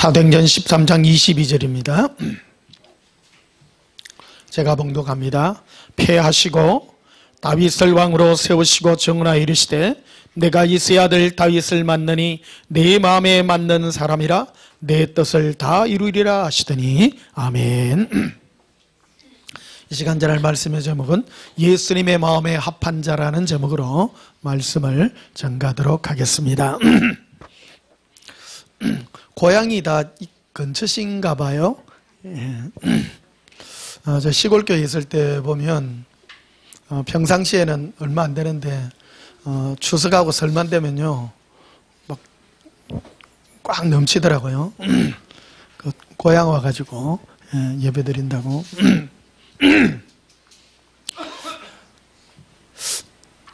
사도행전 13장 22절입니다. 제가 봉독합니다. 폐하시고 다윗을 왕으로 세우시고 정하여 이르시되 내가 이새의 아들 다윗을 만나니 내 마음에 맞는 사람이라 내 뜻을 다 이루리라 하시더니 아멘. 이 시간 전할 말씀의 제목은 예수님의 마음에 합한 자라는 제목으로 말씀을 전가하도록 하겠습니다. 고향이 다 근처신가 봐요. 저 시골교회 있을 때 보면 평상시에는 얼마 안 되는데 추석하고 설만 되면요 막 꽉 넘치더라고요. 그 고향 와가지고 예배 드린다고.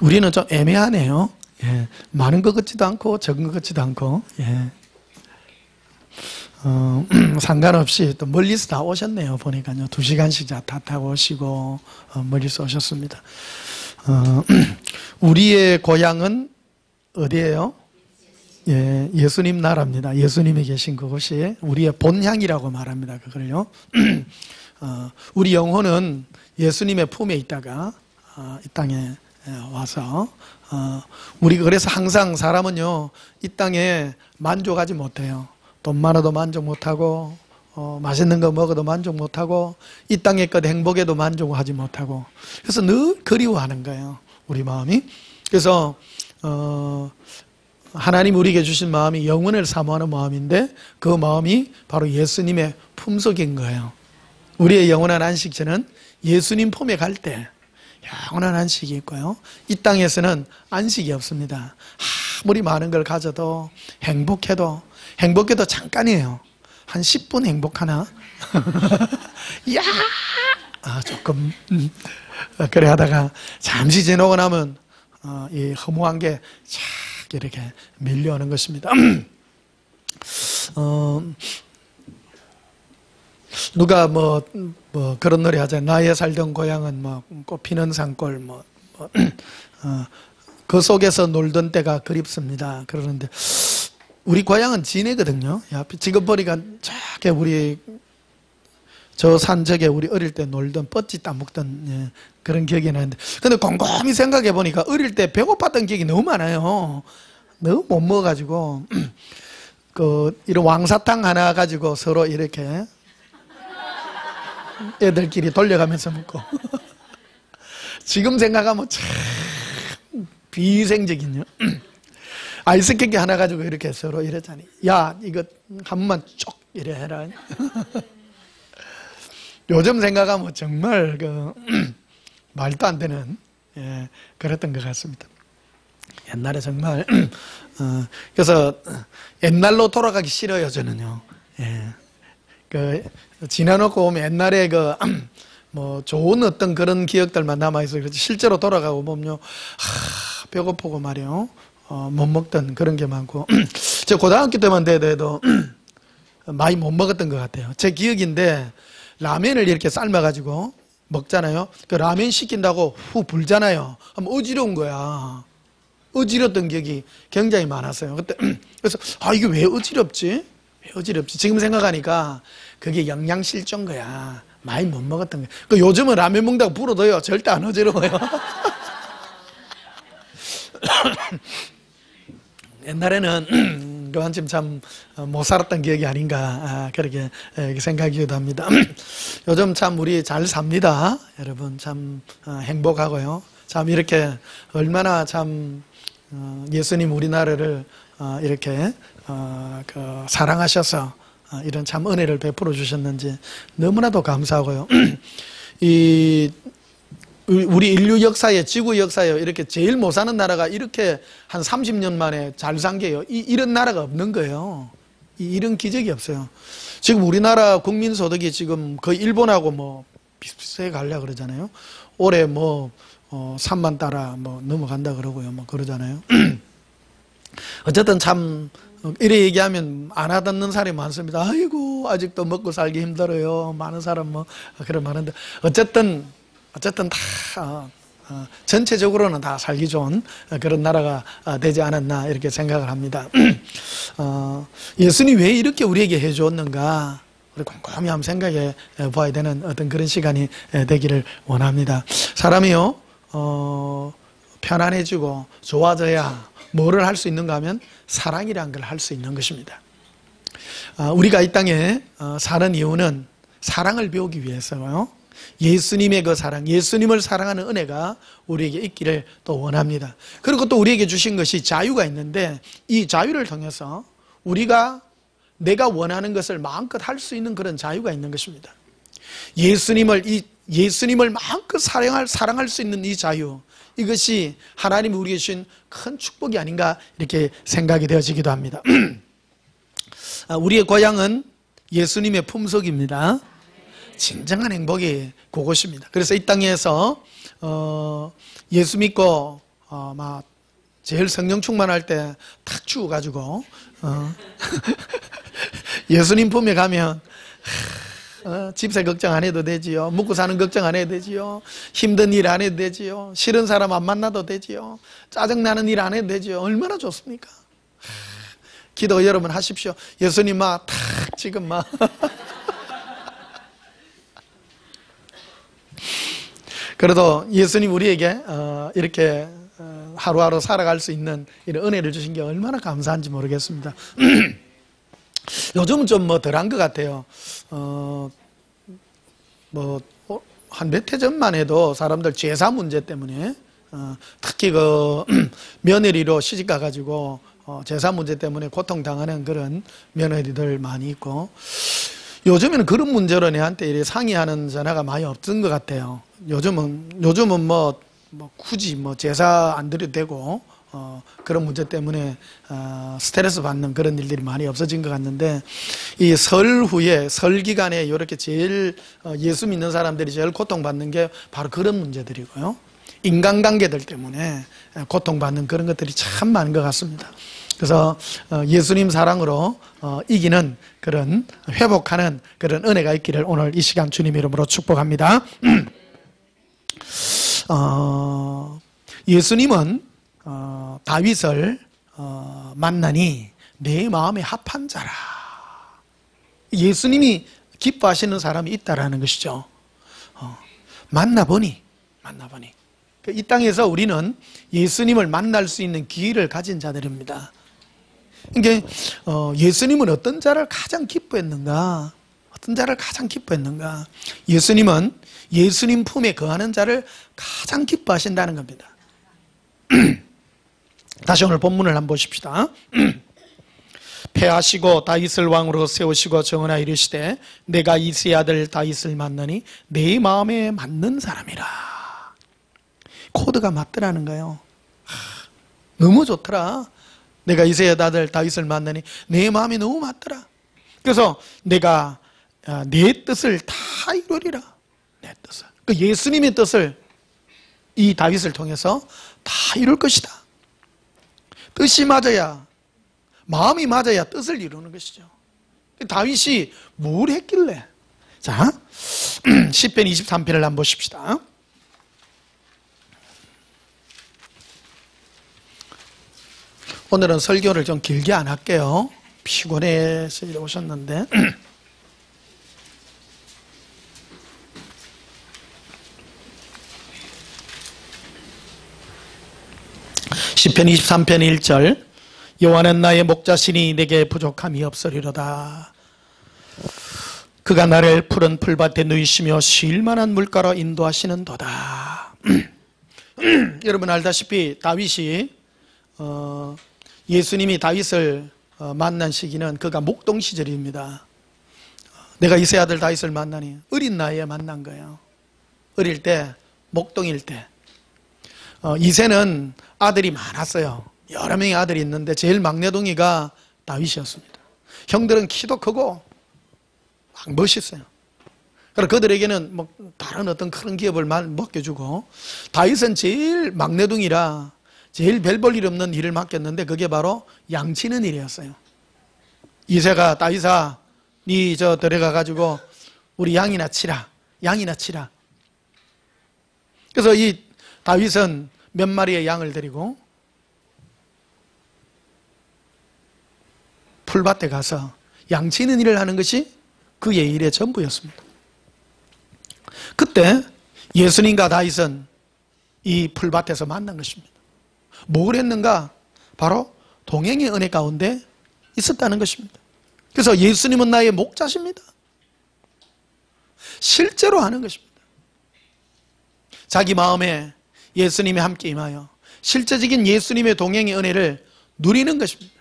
우리는 좀 애매하네요. 많은 것 같지도 않고 적은 것 같지도 않고. 상관없이 또 멀리서 다 오셨네요. 보니까요 2시간씩 다 타고 오시고 멀리서 오셨습니다. 우리의 고향은 어디예요? 예수님 나라입니다. 예수님이 계신 그곳이 우리의 본향이라고 말합니다. 그걸요. 우리 영혼은 예수님의 품에 있다가 이 땅에 와서 우리가 그래서 항상 사람은요 이 땅에 만족하지 못해요. 돈 많아도 만족 못하고 맛있는 거 먹어도 만족 못하고 이 땅의 것 행복에도 만족하지 못하고 그래서 늘 그리워하는 거예요. 우리 마음이. 그래서 하나님 우리에게 주신 마음이 영혼을 사모하는 마음인데 그 마음이 바로 예수님의 품속인 거예요. 우리의 영원한 안식처는 예수님 품에 갈 때 영원한 안식이 있고요. 이 땅에서는 안식이 없습니다. 아무리 많은 걸 가져도 행복해도 잠깐이에요. 한 10분 행복하나? 이야! 조금 그래 하다가 잠시 지나고 나면 이 허무한 게 착 이렇게 밀려오는 것입니다. 누가 뭐 그런 노래 하잖아요. 나의 살던 고향은 뭐 꽃피는 산골 그 속에서 놀던 때가 그립습니다. 그러는데 우리 고향은 진해거든요. 지금 보니까 저게 우리 저 산적에 우리 어릴 때 놀던 뻗지 따먹던 그런 기억이 나는데 근데 곰곰이 생각해 보니까 어릴 때 배고팠던 기억이 너무 많아요. 너무 못 먹어가지고 이런 왕사탕 하나 가지고 서로 이렇게 애들끼리 돌려가면서 먹고 지금 생각하면 참 비위생적이요. 아이스크림 하나 가지고 이렇게 서로 이러잖아요. 야 이거 한 번만 쭉 이래 해라. 요즘 생각하면 정말 말도 안 되는 그랬던 것 같습니다. 옛날에 정말 그래서 옛날로 돌아가기 싫어요. 저는요. 지나놓고 오면 옛날에 뭐 좋은 어떤 그런 기억들만 남아있어요. 그렇지 실제로 돌아가고 보면요 배고프고 말이요 못 먹던 그런 게 많고 저 고등학교 때만 돼도 많이 못 먹었던 것 같아요. 제 기억인데 라면을 이렇게 삶아가지고 먹잖아요. 그 라면 시킨다고 후 불잖아요. 하면 어지러운 거야. 어지럽던 기억이 굉장히 많았어요. 그때 그래서 이게 왜 어지럽지? 지금 생각하니까 그게 영양실조인 거야. 많이 못 먹었던 거야. 요즘은 라면 먹다가 불어도요 절대 안 어지러워요. 옛날에는 한참 참 못 살았던 기억이 아닌가 그렇게 생각하기도 합니다. 요즘 참 우리 잘 삽니다. 여러분 참 행복하고요. 참 이렇게 얼마나 참 예수님 우리나라를 이렇게 사랑하셔서 이런 참 은혜를 베풀어 주셨는지 너무나도 감사하고요. 우리 인류 역사에 지구 역사에 이렇게 제일 못 사는 나라가 이렇게 한 30년 만에 잘 산 게요. 이런 나라가 없는 거예요. 이런 기적이 없어요. 지금 우리나라 국민 소득이 지금 거의 일본하고 뭐 비슷하게 가려고 그러잖아요. 올해 3만 달러 넘어간다 그러고요. 그러잖아요. 어쨌든 참 이래 얘기하면 안 알아듣는 사람이 많습니다. 아이고 아직도 먹고 살기 힘들어요. 많은 사람 그런 많은데 어쨌든 다 전체적으로는 다 살기 좋은 그런 나라가 되지 않았나 이렇게 생각을 합니다. 예수님이 왜 이렇게 우리에게 해주었는가 우리 곰곰이 한번 생각해 봐야 되는 어떤 그런 시간이 되기를 원합니다. 사람이요 편안해지고 좋아져야 뭐를 할 수 있는가 하면 사랑이라는 걸 할 수 있는 것입니다. 우리가 이 땅에 사는 이유는 사랑을 배우기 위해서요. 예수님의 그 사랑, 예수님을 사랑하는 은혜가 우리에게 있기를 또 원합니다. 그리고 또 우리에게 주신 것이 자유가 있는데 이 자유를 통해서 우리가 내가 원하는 것을 마음껏 할 수 있는 그런 자유가 있는 것입니다. 예수님을 마음껏 사랑할 수 있는 이 자유, 이것이 하나님이 우리에게 주신 큰 축복이 아닌가 이렇게 생각이 되어지기도 합니다. 우리의 고향은 예수님의 품속입니다. 진정한 행복이 그곳입니다. 그래서 이 땅에서 예수 믿고 막 제일 성령 충만할 때 탁 주워가지고 예수님 품에 가면 집세 걱정 안 해도 되지요. 먹고 사는 걱정 안 해도 되지요. 힘든 일 안 해도 되지요. 싫은 사람 안 만나도 되지요. 짜증나는 일 안 해도 되지요. 얼마나 좋습니까? 기도 여러분 하십시오. 예수님 막 탁 지금 막 그래도 예수님 우리에게 이렇게 하루하루 살아갈 수 있는 이런 은혜를 주신 게 얼마나 감사한지 모르겠습니다. 요즘은 좀 뭐 덜한 것 같아요. 한 몇 해 전만 해도 사람들 제사 문제 때문에 특히 그 며느리로 시집 가가지고 제사 문제 때문에 고통당하는 그런 며느리들 많이 있고, 요즘에는 그런 문제로 내한테 상의하는 전화가 많이 없던 것 같아요. 요즘은 뭐 굳이 제사 안 드려도 되고 그런 문제 때문에 스트레스 받는 그런 일들이 많이 없어진 것 같는데, 이 설 후에 설 기간에 이렇게 제일 예수 믿는 사람들이 제일 고통받는 게 바로 그런 문제들이고요. 인간관계들 때문에 고통받는 그런 것들이 참 많은 것 같습니다. 그래서 예수님 사랑으로 이기는 그런 회복하는 그런 은혜가 있기를 오늘 이 시간 주님 이름으로 축복합니다. 예수님은 다윗을 만나니 내 마음에 합한 자라. 예수님이 기뻐하시는 사람이 있다라는 것이죠. 만나보니 이 땅에서 우리는 예수님을 만날 수 있는 기회를 가진 자들입니다. 그러니까 예수님은 어떤 자를 가장 기뻐했는가? 예수님은 예수님 품에 거하는 자를 가장 기뻐하신다는 겁니다. 다시 오늘 본문을 한번 보십시다. 패하시고 다윗을 왕으로 세우시고 정하여 이르시되 내가 이새의 아들 다윗을 만나니 내 마음에 맞는 사람이라. 코드가 맞더라는 거예요. 너무 좋더라. 내가 이새의 아들 다윗을 만나니 내 마음에 너무 맞더라. 그래서 내가 내 뜻을 다 이루리라. 내 뜻을. 그 예수님의 뜻을 이 다윗을 통해서 다 이룰 것이다. 뜻이 맞아야, 마음이 맞아야 뜻을 이루는 것이죠. 다윗이 뭘 했길래? 자, 시편 23편을 한번 보십시다. 오늘은 설교를 좀 길게 안 할게요. 피곤해서 이래 오셨는데. 시편 23편 1절 여호와는 나의 목자시니 내게 부족함이 없으리로다. 그가 나를 푸른 풀밭에 누이시며 쉴 만한 물가로 인도하시는도다. 여러분 알다시피 다윗이 예수님이 다윗을 만난 시기는 그가 목동 시절입니다. 내가 이새의 아들 다윗을 만나니 어린 나이에 만난 거예요. 어릴 때, 목동일 때. 이새는 아들이 많았어요. 여러 명의 아들이 있는데 제일 막내동이가 다윗이었습니다. 형들은 키도 크고 막 멋있어요. 그래서 그들에게는 뭐 다른 어떤 큰 기업을 맡겨주고, 다윗은 제일 막내동이라 제일 별 볼 일 없는 일을 맡겼는데 그게 바로 양치는 일이었어요. 이새가 다윗아 니 저 들어가가지고 우리 양이나 치라. 그래서 이 다윗은 몇 마리의 양을 데리고 풀밭에 가서 양치는 일을 하는 것이 그의 일의 전부였습니다. 그때 예수님과 다윗은 이 풀밭에서 만난 것입니다. 뭘 했는가? 바로 동행의 은혜 가운데 있었다는 것입니다. 그래서 예수님은 나의 목자십니다. 실제로 하는 것입니다. 자기 마음에 예수님이 함께 임하여 실제적인 예수님의 동행의 은혜를 누리는 것입니다.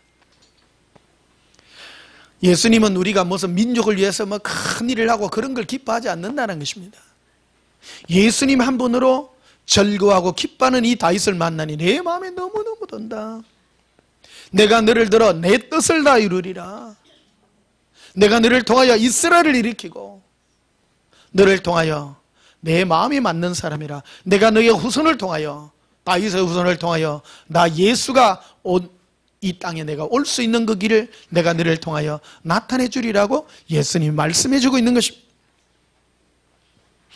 예수님은 우리가 무슨 민족을 위해서 뭐 큰 일을 하고 그런 걸 기뻐하지 않는다는 것입니다. 예수님 한 분으로 즐거워하고 기뻐하는 이 다윗을 만나니 내 마음에 너무너무 든다. 내가 너를 들어 내 뜻을 다 이루리라. 내가 너를 통하여 이스라엘을 일으키고 너를 통하여 내 마음이 맞는 사람이라. 내가 너의 후손을 통하여, 다윗의 후손을 통하여 나 예수가 온 이 땅에 내가 올 수 있는 그 길을 내가 너를 통하여 나타내 주리라고 예수님이 말씀해 주고 있는 것입니다.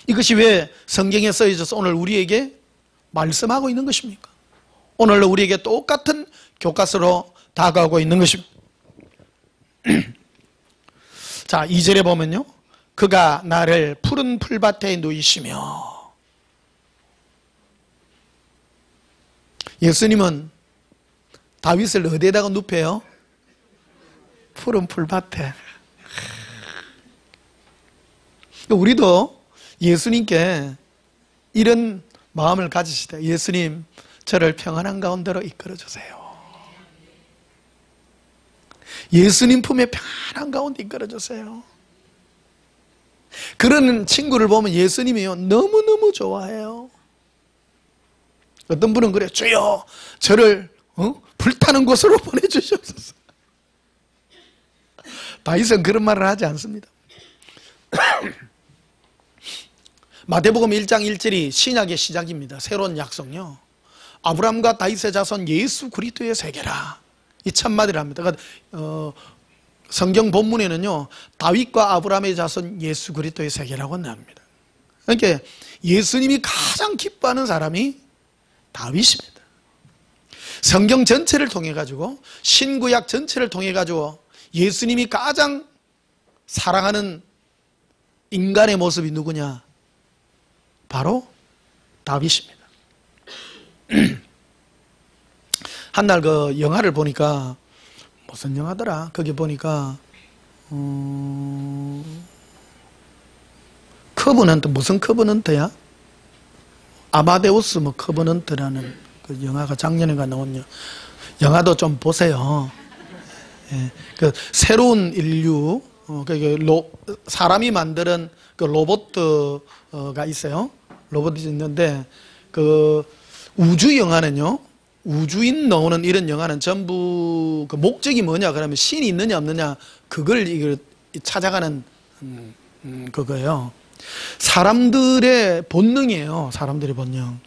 이것이 왜 성경에 써있어서 오늘 우리에게 말씀하고 있는 것입니까? 오늘도 우리에게 똑같은 교과서로 다가오고 있는 것입니다. 자, 2절에 보면요, 그가 나를 푸른 풀밭에 누이시며. 예수님은 다윗을 어디에다가 눕혀요? 푸른 풀밭에. 우리도 예수님께 이런 마음을 가지시되, 예수님 저를 평안한 가운데로 이끌어주세요. 예수님 품에 평안한 가운데 이끌어주세요. 그런 친구를 보면 예수님이요 너무너무 좋아해요. 어떤 분은 그래요. 주여 저를 불타는 곳으로 보내주시옵소서. 다윗은 그런 말을 하지 않습니다. 마태복음 1장 1절이 신약의 시작입니다. 새로운 약속요. 아브라함과 다윗의 자손 예수 그리스도의 세계라. 이 첫마디를 합니다. 그러니까 성경 본문에는요 다윗과 아브라함의 자손 예수 그리스도의 세계라고 나옵니다. 그러니까 예수님이 가장 기뻐하는 사람이 다윗입니다. 성경 전체를 통해 가지고, 신구약 전체를 통해 가지고 예수님이 가장 사랑하는 인간의 모습이 누구냐? 바로 다윗입니다. 한날 그 영화를 보니까, 무슨 영화더라? 거기 보니까 커버넌트, 무슨 커버넌트야? 아마데우스 뭐 커버넌트라는 그 영화가 작년에가 나온 영화도 좀 보세요. 예, 그 새로운 인류, 사람이 만드는 그 로봇가 있어요. 로봇이 있는데 그 우주 영화는요, 우주인 나오는 이런 영화는 전부 그 목적이 뭐냐 그러면 신이 있느냐 없느냐 그걸 이걸 찾아가는 그거예요. 사람들의 본능이에요. 사람들의 본능.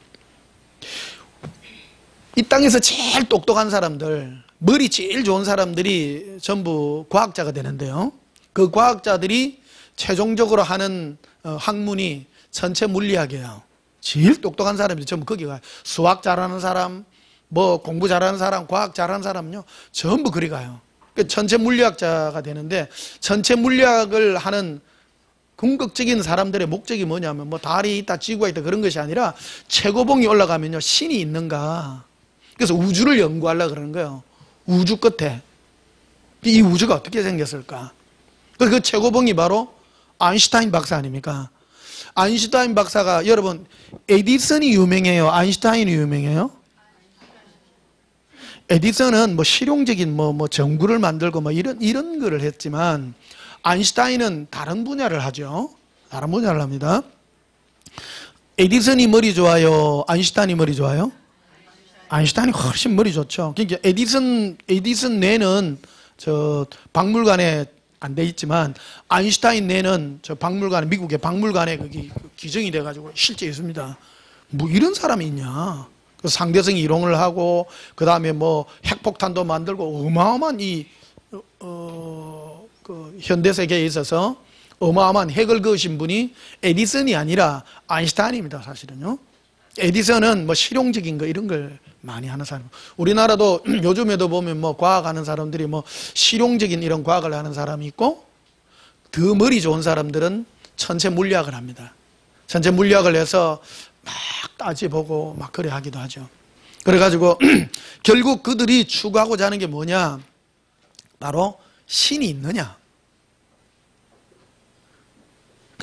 이 땅에서 제일 똑똑한 사람들, 머리 제일 좋은 사람들이 전부 과학자가 되는데요, 그 과학자들이 최종적으로 하는 학문이 전체 물리학이에요. 제일 똑똑한 사람들이 전부 거기 가요. 수학 잘하는 사람, 뭐 공부 잘하는 사람, 과학 잘하는 사람요 전부 그리 가요. 전체 물리학자가 되는데, 전체 물리학을 하는 궁극적인 사람들의 목적이 뭐냐면 뭐 달이 있다 지구가 있다 그런 것이 아니라 최고봉이 올라가면요 신이 있는가, 그래서 우주를 연구하려고 그러는 거예요. 우주 끝에 이 우주가 어떻게 생겼을까. 그 최고봉이 바로 아인슈타인 박사 아닙니까? 아인슈타인 박사가, 여러분 에디슨이 유명해요, 아인슈타인이 유명해요? 에디슨은 뭐 실용적인 뭐 전구를 만들고 뭐 이런 거를 했지만, 아인슈타인은 다른 분야를 하죠. 다른 분야를 합니다. 에디슨이 머리 좋아요, 아인슈타인이 머리 좋아요? 아인슈타인이 훨씬 머리 좋죠. 그러니까 에디슨 뇌는 저 박물관에 안 돼 있지만, 아인슈타인 뇌는 저 박물관에, 미국의 박물관에 거기 기증이 돼 가지고 실제 있습니다. 뭐 이런 사람이 있냐. 그 상대성 이론을 하고, 그 다음에 뭐 핵폭탄도 만들고, 어마어마한 그 현대 세계에 있어서 어마어마한 핵을 그으신 분이 에디슨이 아니라 아인슈타인입니다, 사실은요. 에디슨은 뭐 실용적인 거 이런 걸 많이 하는 사람. 우리나라도 요즘에도 보면 뭐 과학하는 사람들이 뭐 실용적인 이런 과학을 하는 사람이 있고, 더 머리 좋은 사람들은 천체 물리학을 합니다. 천체 물리학을 해서 막 따지보고 막 그래 하기도 하죠. 그래가지고 결국 그들이 추구하고자 하는 게 뭐냐? 바로 신이 있느냐?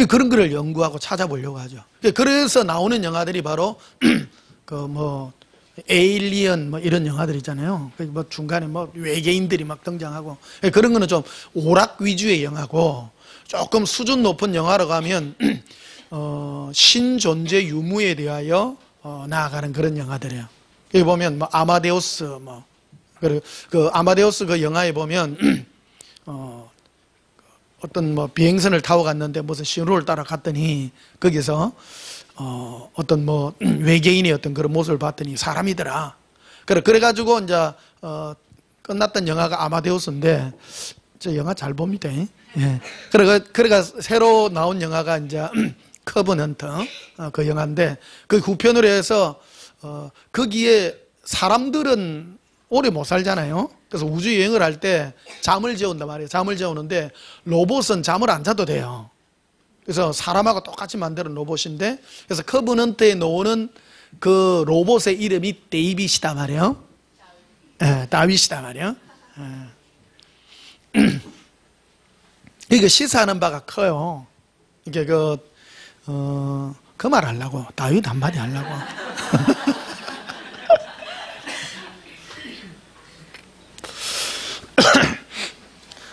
그런 거를 연구하고 찾아보려고 하죠. 그래서 나오는 영화들이 바로 그 뭐 에일리언 뭐 이런 영화들 있잖아요. 뭐 중간에 뭐 외계인들이 막 등장하고, 그런 거는 좀 오락 위주의 영화고, 조금 수준 높은 영화로 가면 신존재 유무에 대하여 나아가는 그런 영화들이에요. 여기 보면 뭐 아마데우스 뭐, 그리고 그 아마데우스 그 영화에 보면 어떤 뭐 비행선을 타고 갔는데 무슨 신호를 따라 갔더니 거기서 어떤 뭐 외계인의 어떤 그런 모습을 봤더니 사람이더라. 그래가지고 이제 끝났던 영화가 아마데우스인데, 저 영화 잘 봅니다. 예. 그래가 새로 나온 영화가 이제 커버넌트 그 영화인데, 그 후편으로 해서 거기에 사람들은 오래 못 살잖아요. 그래서 우주 여행을 할 때 잠을 재운단 말이에요. 잠을 재우는데 로봇은 잠을 안 자도 돼요. 그래서 사람하고 똑같이 만드는 로봇인데, 그래서 커버넌트에 나오는 그 로봇의 이름이 데이빗이다 말이에요. 예, 다윗이다 말이에요. 예. 이거 시사하는 바가 커요. 이게 그 말 하려고, 다윗 한마디 하려고.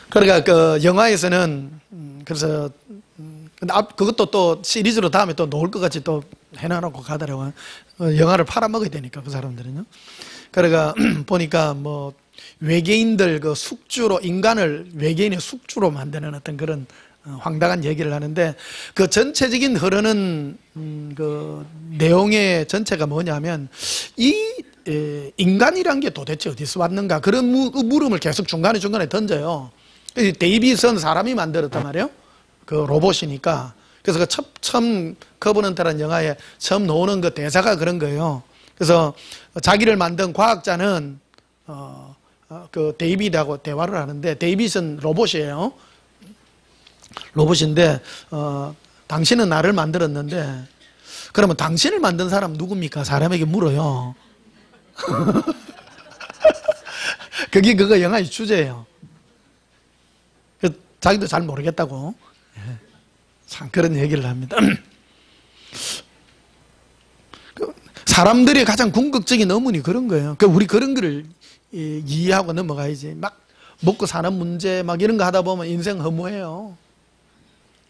그러니까 그 영화에서는 그래서 그것도 또 시리즈로 다음에 또 놓을 것 같이 또 해놔놓고 가더라고요. 영화를 팔아먹어야 되니까 그 사람들은요. 그러니까 보니까 뭐 외계인들 그 숙주로, 인간을 외계인의 숙주로 만드는 어떤 그런 황당한 얘기를 하는데, 그 전체적인 흐르는 그 내용의 전체가 뭐냐면, 이 인간이란 게 도대체 어디서 왔는가, 그런 물음을 계속 중간에 던져요. 데이빗은 사람이 만들었단 말이에요. 그 로봇이니까. 그래서 그 처음 커버넌트라는 영화에 처음 나오는 그 대사가 그런 거예요. 그래서 자기를 만든 과학자는 그 데이빗하고 대화를 하는데, 데이빗은 로봇이에요. 로봇인데 당신은 나를 만들었는데, 그러면 당신을 만든 사람 누굽니까? 사람에게 물어요. 그게 그거 영화의 주제예요. 자기도 잘 모르겠다고 참 그런 얘기를 합니다. 사람들의 가장 궁극적인 의문이 그런 거예요. 우리 그런 거를 이해하고 넘어가야지. 막 먹고 사는 문제 막 이런 거 하다 보면 인생 허무해요.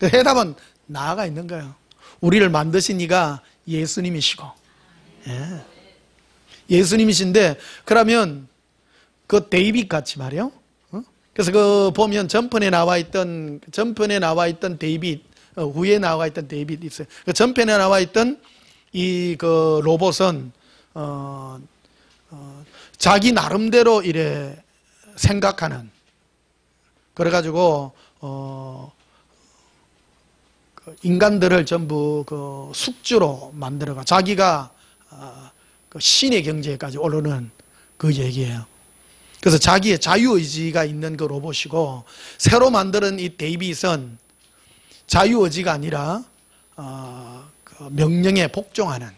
해답은 나아가 있는 거예요. 우리를 만드신 이가 예수님이시고, 예수님이신데, 그러면 그 데이빗 같이 말이요. 그래서 그 보면 전편에 나와 있던 데이빗, 후에 나와 있던 데이빗 있어요. 그 전편에 나와 있던 이 그 로봇은 자기 나름대로 이래 생각하는, 그래가지고 인간들을 전부 그 숙주로 만들어가 자기가 그 신의 경지에까지 오르는 그 얘기예요. 그래서 자기의 자유의지가 있는 그 로봇이고, 새로 만드는 이 데이빗은 자유의지가 아니라 그 명령에 복종하는,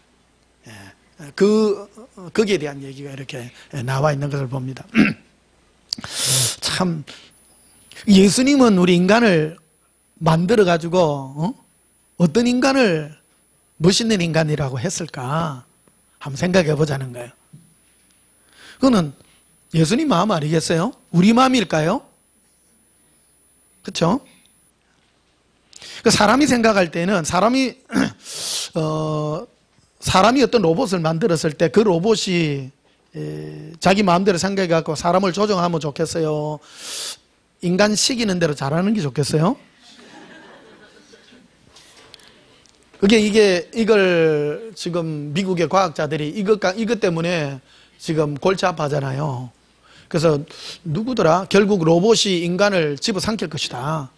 거기에 대한 얘기가 이렇게 나와 있는 것을 봅니다. 참 예수님은 우리 인간을 만들어 가지고 어떤 인간을 멋있는 인간이라고 했을까 한번 생각해 보자는 거예요. 그거는 예수님 마음 아니겠어요? 우리 마음일까요? 그렇죠? 사람이 생각할 때는 사람이 어떤 로봇을 만들었을 때 그 로봇이 자기 마음대로 생각해 갖고 사람을 조종하면 좋겠어요? 인간 시키는 대로 잘하는 게 좋겠어요? 이걸 지금 미국의 과학자들이 이것 때문에 지금 골치 아파하잖아요. 그래서 누구더라? 결국 로봇이 인간을 집어삼킬 것이다.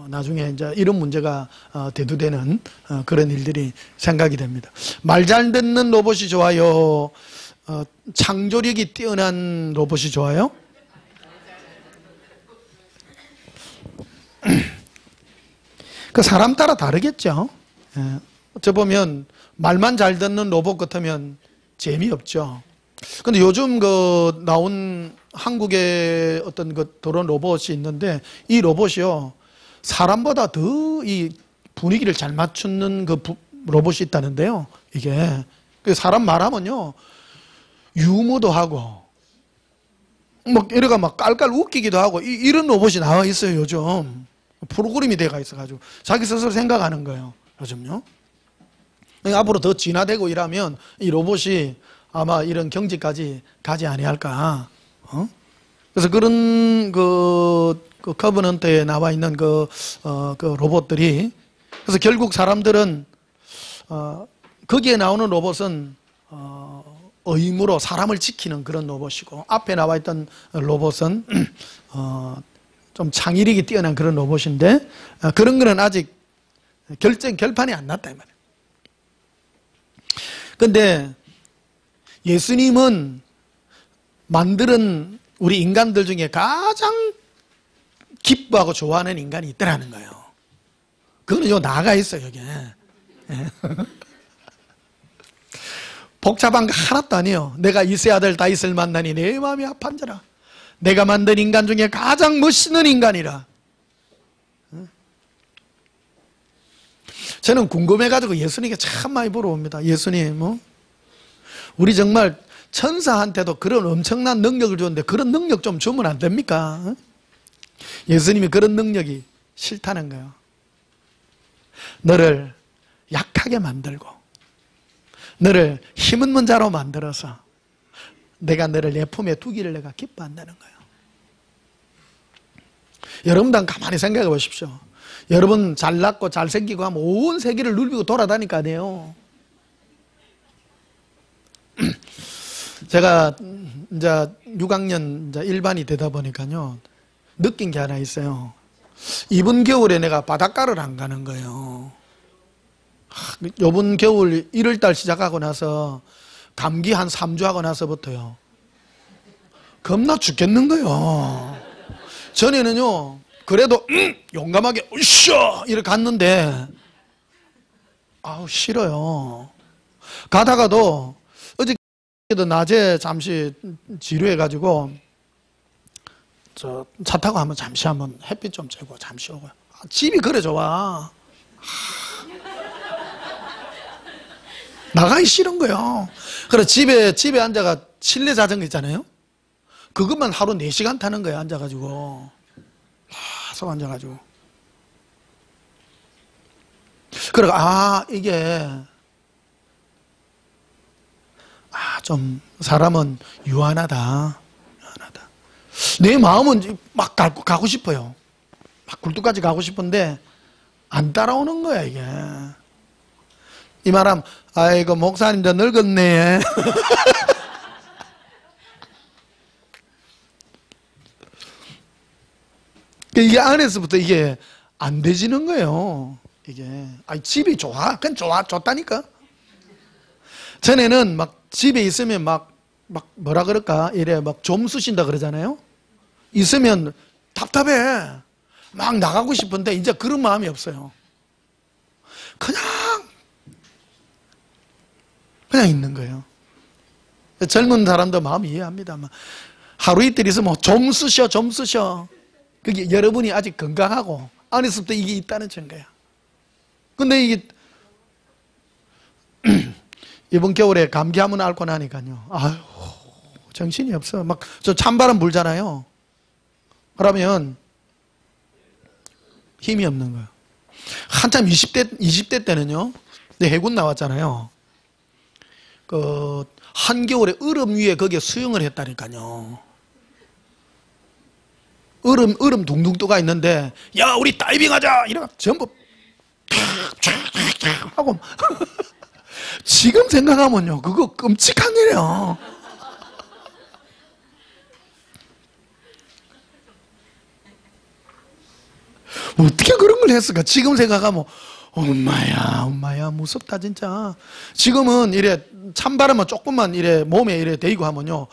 나중에 이제 이런 문제가 대두되는 그런 일들이 생각이 됩니다. 말 잘 듣는 로봇이 좋아요? 창조력이 뛰어난 로봇이 좋아요? 그 사람 따라 다르겠죠. 어찌 보면 말만 잘 듣는 로봇 같으면 재미없죠. 근데 요즘 그 나온 한국의 어떤 그 그런 로봇이 있는데, 이 로봇이요, 사람보다 더 이 분위기를 잘 맞추는 그 로봇이 있다는데요. 이게 그 사람 말하면요, 유머도 하고 막 이래가 막 깔깔 웃기기도 하고, 이런 로봇이 나와 있어요. 요즘 프로그램이 돼가 있어가지고 자기 스스로 생각하는 거예요. 요즘요. 앞으로 더 진화되고 이러면 이 로봇이 아마 이런 경지까지 가지 아니할까. 그래서 그런 그 커버넌트에 나와 있는 그 로봇들이, 그래서 결국 사람들은 거기에 나오는 로봇은 의무로 사람을 지키는 그런 로봇이고, 앞에 나와 있던 로봇은 좀 창의력이 뛰어난 그런 로봇인데, 그런 거는 아직 결판이 안 났다 이 말이에요. 근데 예수님은 만드는 우리 인간들 중에 가장 기뻐하고 좋아하는 인간이 있더라는 거예요. 그거는 요 나가 있어요, 여기에. 복잡한 거 하나도 아니에요. 내가 이세 아들 다윗을 만나니 내 마음이 아팠더라. 내가 만든 인간 중에 가장 멋있는 인간이라. 저는 궁금해가지고 예수님께 참 많이 물어봅니다. 예수님, 우리 정말 천사한테도 그런 엄청난 능력을 줬는데 그런 능력 좀 주면 안 됩니까? 예수님이 그런 능력이 싫다는 거예요. 너를 약하게 만들고 너를 힘없는 자로 만들어서 내가 너를 내 품에 두기를 내가 기뻐한다는 거예요. 여러분도 가만히 생각해 보십시오. 여러분 잘났고 잘생기고 하면 온 세계를 누비고 돌아다닐 거 아니에요. 제가 이제 6학년 이제 일반이 되다 보니까요, 느낀 게 하나 있어요. 이번 겨울에 내가 바닷가를 안 가는 거예요. 이번 겨울 1월달 시작하고 나서 감기 한 3주 하고 나서부터요, 겁나 죽겠는 거예요. 전에는요, 그래도 용감하게 으쌰 이렇게 갔는데 아우 싫어요. 가다가도 어저께도 낮에 잠시 지루해가지고 저 차 타고 한번 잠시 한번 햇빛 좀 쬐고 잠시 오고요. 집이 그래 좋아. 나가기 싫은 거예요. 그래 집에 앉아가 실내 자전거 있잖아요. 그것만 하루 4시간 타는 거예요. 앉아가지고 계속 앉아가지고. 그래 이게 좀 사람은 유한하다. 내 마음은 막 가고 싶어요. 막 굴뚝까지 가고 싶은데 안 따라오는 거야 이게. 이 말하면 아이고 목사님 다 늙었네. 이게 안에서부터 이게 안 되지는 거예요. 이게 집이 좋아, 그냥 좋다니까. 전에는 막 집에 있으면 막 뭐라 그럴까 이래 막 좀 쑤신다 그러잖아요. 있으면 답답해. 막 나가고 싶은데 이제 그런 마음이 없어요. 그냥 있는 거예요. 젊은 사람도 마음 이해합니다. 하루 이틀 있으면 좀 쑤셔. 그게 여러분이 아직 건강하고 안에서부터 이게 있다는 증거야. 근데 이게 이번 겨울에 감기 한번 앓고 나니까요, 아유 정신이 없어. 막 저 찬바람 불잖아요. 그러면 힘이 없는 거예요. 한참 20대 때는요, 내 해군 나왔잖아요. 그 한겨울에 얼음 위에 거기에 수영을 했다니까요. 얼음 둥둥 떠가 있는데 야 우리 다이빙하자 이러면 전부 하고 지금 생각하면요 그거 끔찍한 일이에요. 어떻게 그런 걸 했을까? 지금 생각하면 엄마야 무섭다 진짜. 지금은 이래 찬바람만 조금만 이래 몸에 이래 대고 하면요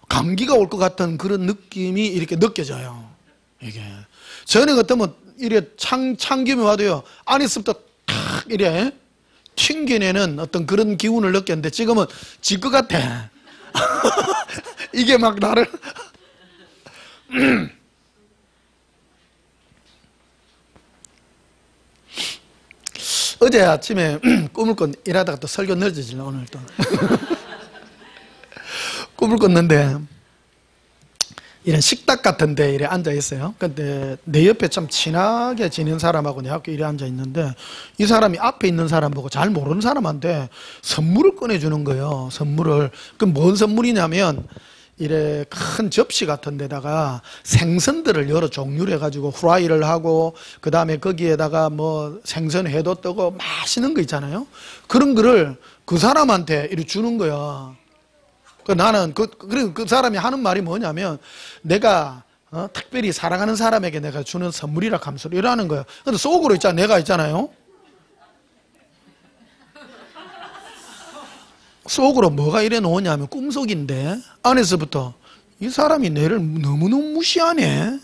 감기가 올 것 같은 그런 느낌이 이렇게 느껴져요. 이게 전에 같으면 이래 찬기이 와도요 안에서부터 탁 이래 튕겨내는 어떤 그런 기운을 느꼈는데 지금은 질 것 같아. 이게 막 나를 어제 아침에 꿈을 꿨 일하다가 또 설교 늦어지네 오늘 또 꿈을 꿨는데 이런 식탁 같은 데 이래 앉아 있어요. 근데 내 옆에 참 친하게 지낸 사람하고 내 학교 이래 앉아 있는데 이 사람이 앞에 있는 사람 보고 잘 모르는 사람한테 선물을 꺼내주는 거예요. 선물을. 그럼 뭔 선물이냐면 이래 큰 접시 같은 데다가 생선들을 여러 종류로 해가지고 후라이를 하고 그 다음에 거기에다가 뭐 생선회도 뜨고 맛있는 거 있잖아요. 그런 거를 그 사람한테 이렇게 주는 거야. 나는 그 사람이 하는 말이 뭐냐면 내가 특별히 사랑하는 사람에게 내가 주는 선물이라 감수를 이러는 거예요. 근데 속으로 내가 있잖아요. 속으로 뭐가 이래 놓으냐면 꿈속인데 안에서부터 이 사람이 내를 너무너무 무시하네.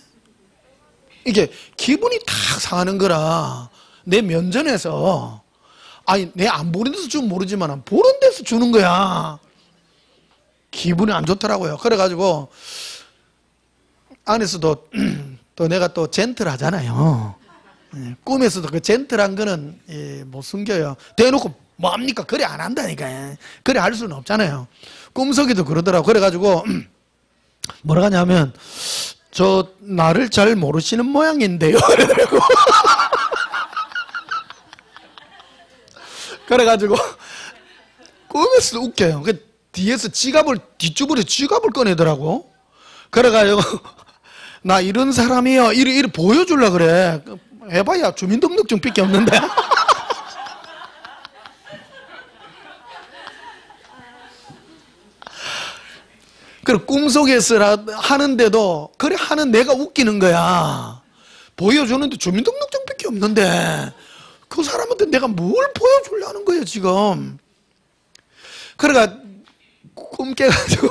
이게 기분이 탁 상하는 거라. 내 면전에서 아니 내 안 보는 데서 주면 모르지만 보는 데서 주는 거야. 기분이 안 좋더라고요. 그래가지고 안에서도 또 내가 또 젠틀하잖아요. 꿈에서도 그 젠틀한 거는 못 숨겨요. 대놓고 뭐합니까? 그래 안 한다니까. 그래 할 수는 없잖아요. 꿈속에도 그러더라고. 그래가지고 뭐라 하냐면 저 나를 잘 모르시는 모양인데요. 그러더라고. 그래가지고 꿈에서도 웃겨요. 뒤에서 뒷주머니에 지갑을 꺼내더라고. 그래가지고 나 이런 사람이요 이래 보여주려고 그래. 해봐야 주민등록증밖에 없는데. 그리고 꿈속에서 하는데도 그래 하는 내가 웃기는 거야. 보여주는데 주민등록증밖에 없는데 그 사람한테 내가 뭘 보여주려는 거예요 지금. 그러니까 꿈 깨가지고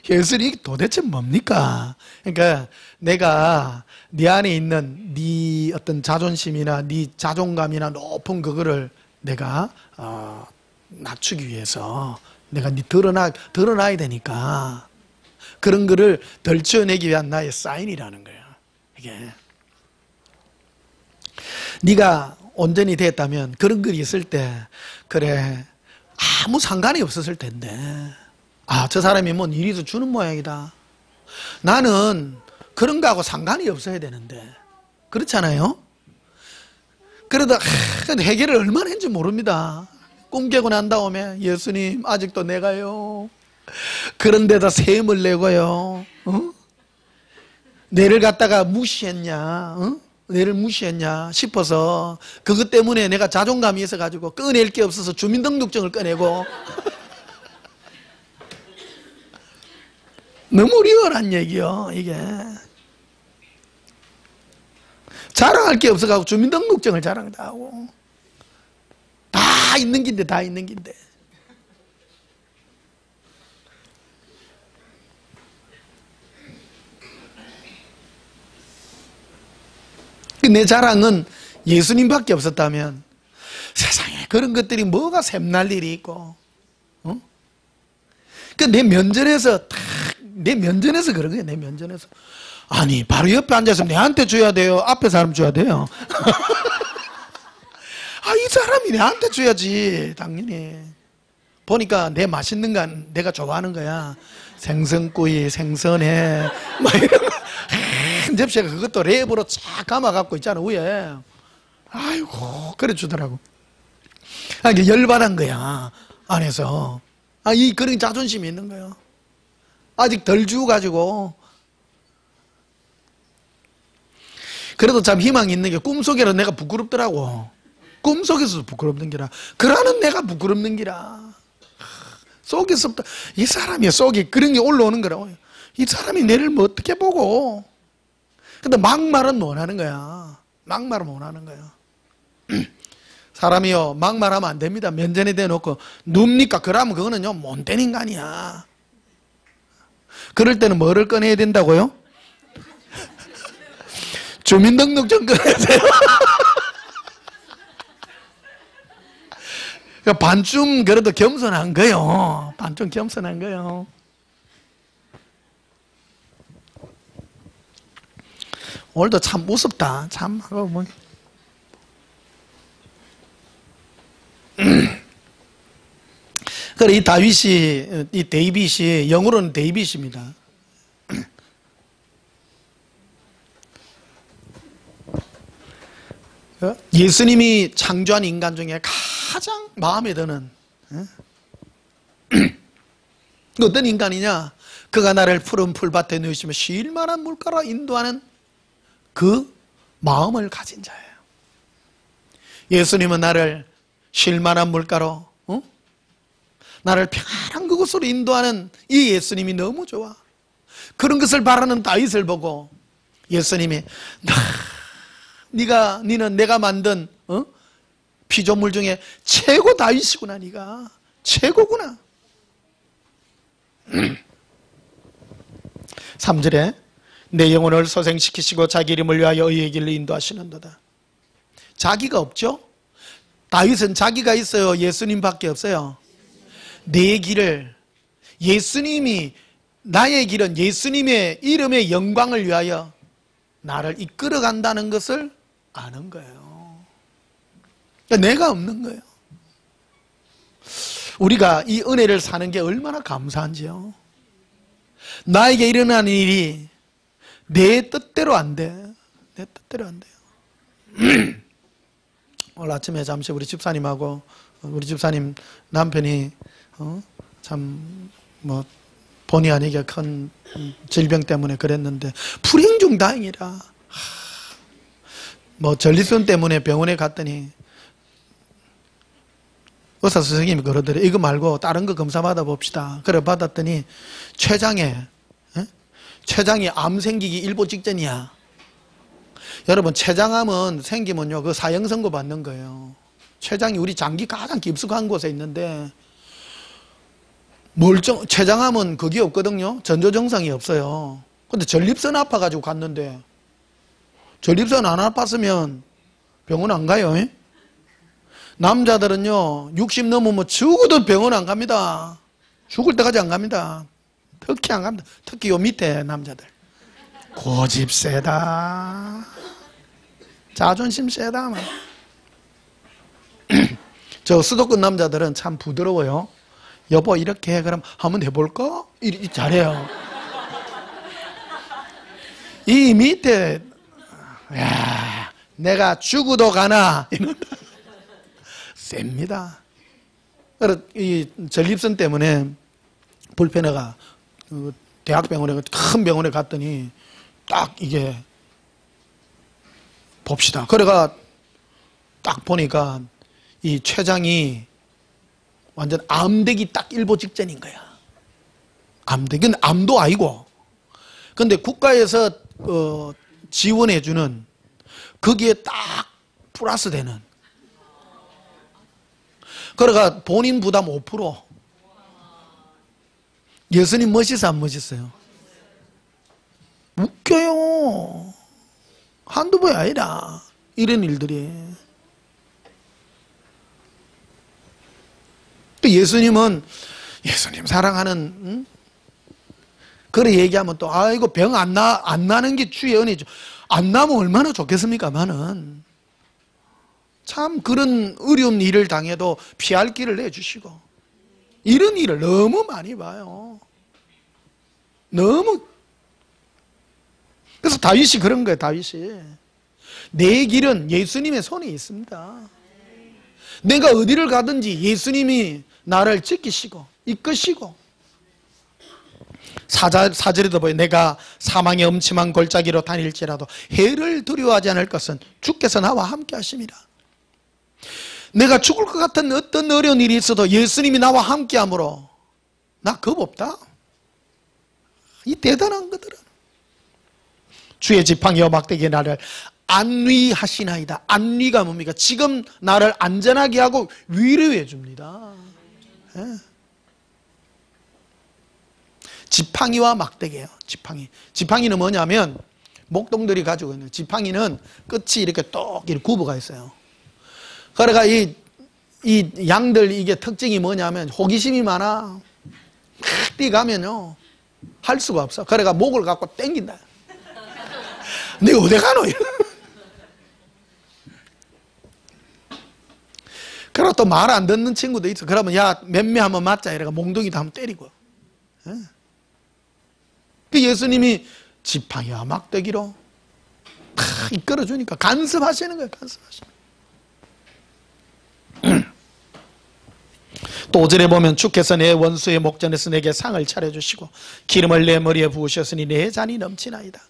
예수님이 도대체 뭡니까? 그러니까 내가 네 안에 있는 네 어떤 자존심이나 네 자존감이나 높은 그거를 내가 낮추기 위해서 내가 네 드러나야 되니까 그런 거를 덜쳐내기 위한 나의 사인이라는 거예요. 이게 네가 온전히 됐다면 그런 글이 있을 때 그래 아무 상관이 없었을 텐데 저 사람이 뭔 일이 주는 모양이다. 나는 그런 거하고 상관이 없어야 되는데 그렇잖아요. 그러다 해결을 얼마나 했는지 모릅니다. 꿈 깨고 난 다음에 예수님 아직도 내가요 그런데다 세임을 내고요 내를 갖다가 무시했냐 내를 무시했냐 싶어서 그것 때문에 내가 자존감이 있어가지고 꺼낼 게 없어서 주민등록증을 꺼내고 너무 리얼한 얘기요. 이게 자랑할 게 없어가지고 주민등록증을 자랑도 하고 다 있는 긴데 다 있는 긴데 내 자랑은 예수님밖에 없었다면 세상에 그런 것들이 뭐가 샘날 일이 있고 내 면전에서 내 면전에서 그런 거예요. 내 면전에서 아니 바로 옆에 앉아서 내한테 줘야 돼요? 앞에 사람 줘야 돼요? 이 사람이 내한테 줘야지 당연히. 보니까 내 맛있는 건 내가 좋아하는 거야. 생선구이, 생선회 막 이런 거 한 접시가 그것도 랩으로 쫙 감아갖고 있잖아 위에. 아이고 그래 주더라고. 이게 열받은 거야 안에서. 그런 자존심이 있는 거예요. 아직 덜 주고가지고. 그래도 참 희망이 있는 게 꿈속에는 내가 부끄럽더라고. 꿈속에서도 부끄럽는 기라. 그러는 내가 부끄럽는 기라. 속에서부터 이 사람이 속에 그런 게 올라오는 거라고. 이 사람이 내를 뭐 어떻게 보고. 근데 막말은 못 하는 거야. 막말을 못하는 거예요. 사람이요 막말하면 안 됩니다. 면전에 대놓고 눕니까? 그러면 그거는요 못된 인간이야. 그럴 때는 뭐를 꺼내야 된다고요? 주민등록증 꺼내야 돼요. 반쯤 그래도 겸손한 거요. 반쯤 겸손한 거요. 오늘도 참 무섭다. 참 뭐. 그래 이 다윗이 이 데이빗이 영어로는 데이빗입니다. 예수님이 창조한 인간 중에 가장 마음에 드는 어떤 인간이냐? 그가 나를 푸른 풀밭에 누이시며 쉴 만한 물가로 인도하는 그 마음을 가진 자예요. 예수님은 나를 쉴 만한 물가로 나를 편안한 그곳으로 인도하는 이 예수님이 너무 좋아. 그런 것을 바라는 다윗을 보고 예수님이 니는 내가 만든 피조물 중에 최고 다윗이구나. 네가 최고구나. 3절에 내 영혼을 소생시키시고 자기 이름을 위하여 의의 길로 인도하시는도다. 자기가 없죠? 다윗은 자기가 있어요? 예수님밖에 없어요? 내 길을 예수님이 나의 길은 예수님의 이름의 영광을 위하여 나를 이끌어 간다는 것을 아는 거예요. 그러니까 내가 없는 거예요. 우리가 이 은혜를 사는 게 얼마나 감사한지요. 나에게 일어나는 일이 내 뜻대로 안 돼. 내 뜻대로 안 돼요. 오늘 아침에 잠시 우리 집사님하고 우리 집사님 남편이 참 뭐 본의 아니게 큰 질병 때문에 그랬는데 불행 중 다행이라. 뭐 전립선 때문에 병원에 갔더니 의사 선생님이 그러더래. 이거 말고 다른 거 검사 받아봅시다. 그래 받았더니 췌장이 암 생기기 일보 직전이야. 여러분 췌장암은 생기면요 그 사형 선고 받는 거예요. 췌장이 우리 장기 가장 깊숙한 곳에 있는데 췌장암은 그게 없거든요. 전조 증상이 없어요. 근데 전립선 아파가지고 갔는데 전립선 안 아팠으면 병원 안 가요. 남자들은요 60 넘으면 죽어도 병원 안 갑니다. 죽을 때까지 안 갑니다. 특히 안 갑니다. 특히 요 밑에 남자들 고집 세다. 자존심 세다. 저 수도권 남자들은 참 부드러워요. 여보 이렇게 해. 그럼 한번 해볼까? 잘해요. 이 밑에 야, 내가 죽어도 가나 셉니다. 이 전립선 때문에 불편해가 대학병원에 큰 병원에 갔더니 딱 이게 봅시다. 그래가 딱 보니까 이 췌장이 완전 암되기 딱 일보 직전인 거야. 암되기. 근데 암도 아니고. 근데 국가에서 지원해주는 거기에 딱 플러스 되는. 그러니까 본인 부담 5%. 예수님 멋있어 안 멋있어요? 웃겨요. 한두 번이 아니라 이런 일들이. 예수님은 예수님 사랑하는 그래 얘기하면 또 아이고 병 안 나는 게 주의 은혜죠. 안 나면 얼마나 좋겠습니까만은 참 그런 어려운 일을 당해도 피할 길을 내주시고 이런 일을 너무 많이 봐요. 너무. 그래서 다윗이 그런 거예요. 다윗이 내 길은 예수님의 손에 있습니다. 내가 어디를 가든지 예수님이 나를 지키시고 이끄시고. 사절에도 보여. 내가 사망의 음침한 골짜기로 다닐지라도 해를 두려워하지 않을 것은 주께서 나와 함께 하심이라. 내가 죽을 것 같은 어떤 어려운 일이 있어도 예수님이 나와 함께 함으로 나 겁 없다. 이 대단한 것들은 주의 지팡이와 막대기 나를 안위하시나이다. 안위가 뭡니까? 지금 나를 안전하게 하고 위로해 줍니다. 예. 지팡이와 막대기예요. 지팡이는 뭐냐면 목동들이 가지고 있는, 지팡이는 끝이 이렇게 똑 이렇게 굽어가 있어요. 그러니까 이 양들 이게 특징이 뭐냐면 호기심이 많아. 뛰가면요 할 수가 없어. 그러니까 목을 갖고 땡긴다. 네 어디 가노? 그리고 또 말 안 듣는 친구도 있어. 그러면 야 맴매 한번 맞자 이래가 몽둥이도 한번 때리고. 그 예수님이 지팡이와 막대기로 다 이끌어주니까 간섭하시는 거예요. 간섭하시는 거예요. 또 5절에 보면 주께서 내 원수의 목전에서 내게 상을 차려주시고 기름을 내 머리에 부으셨으니 내 잔이 넘치나이다.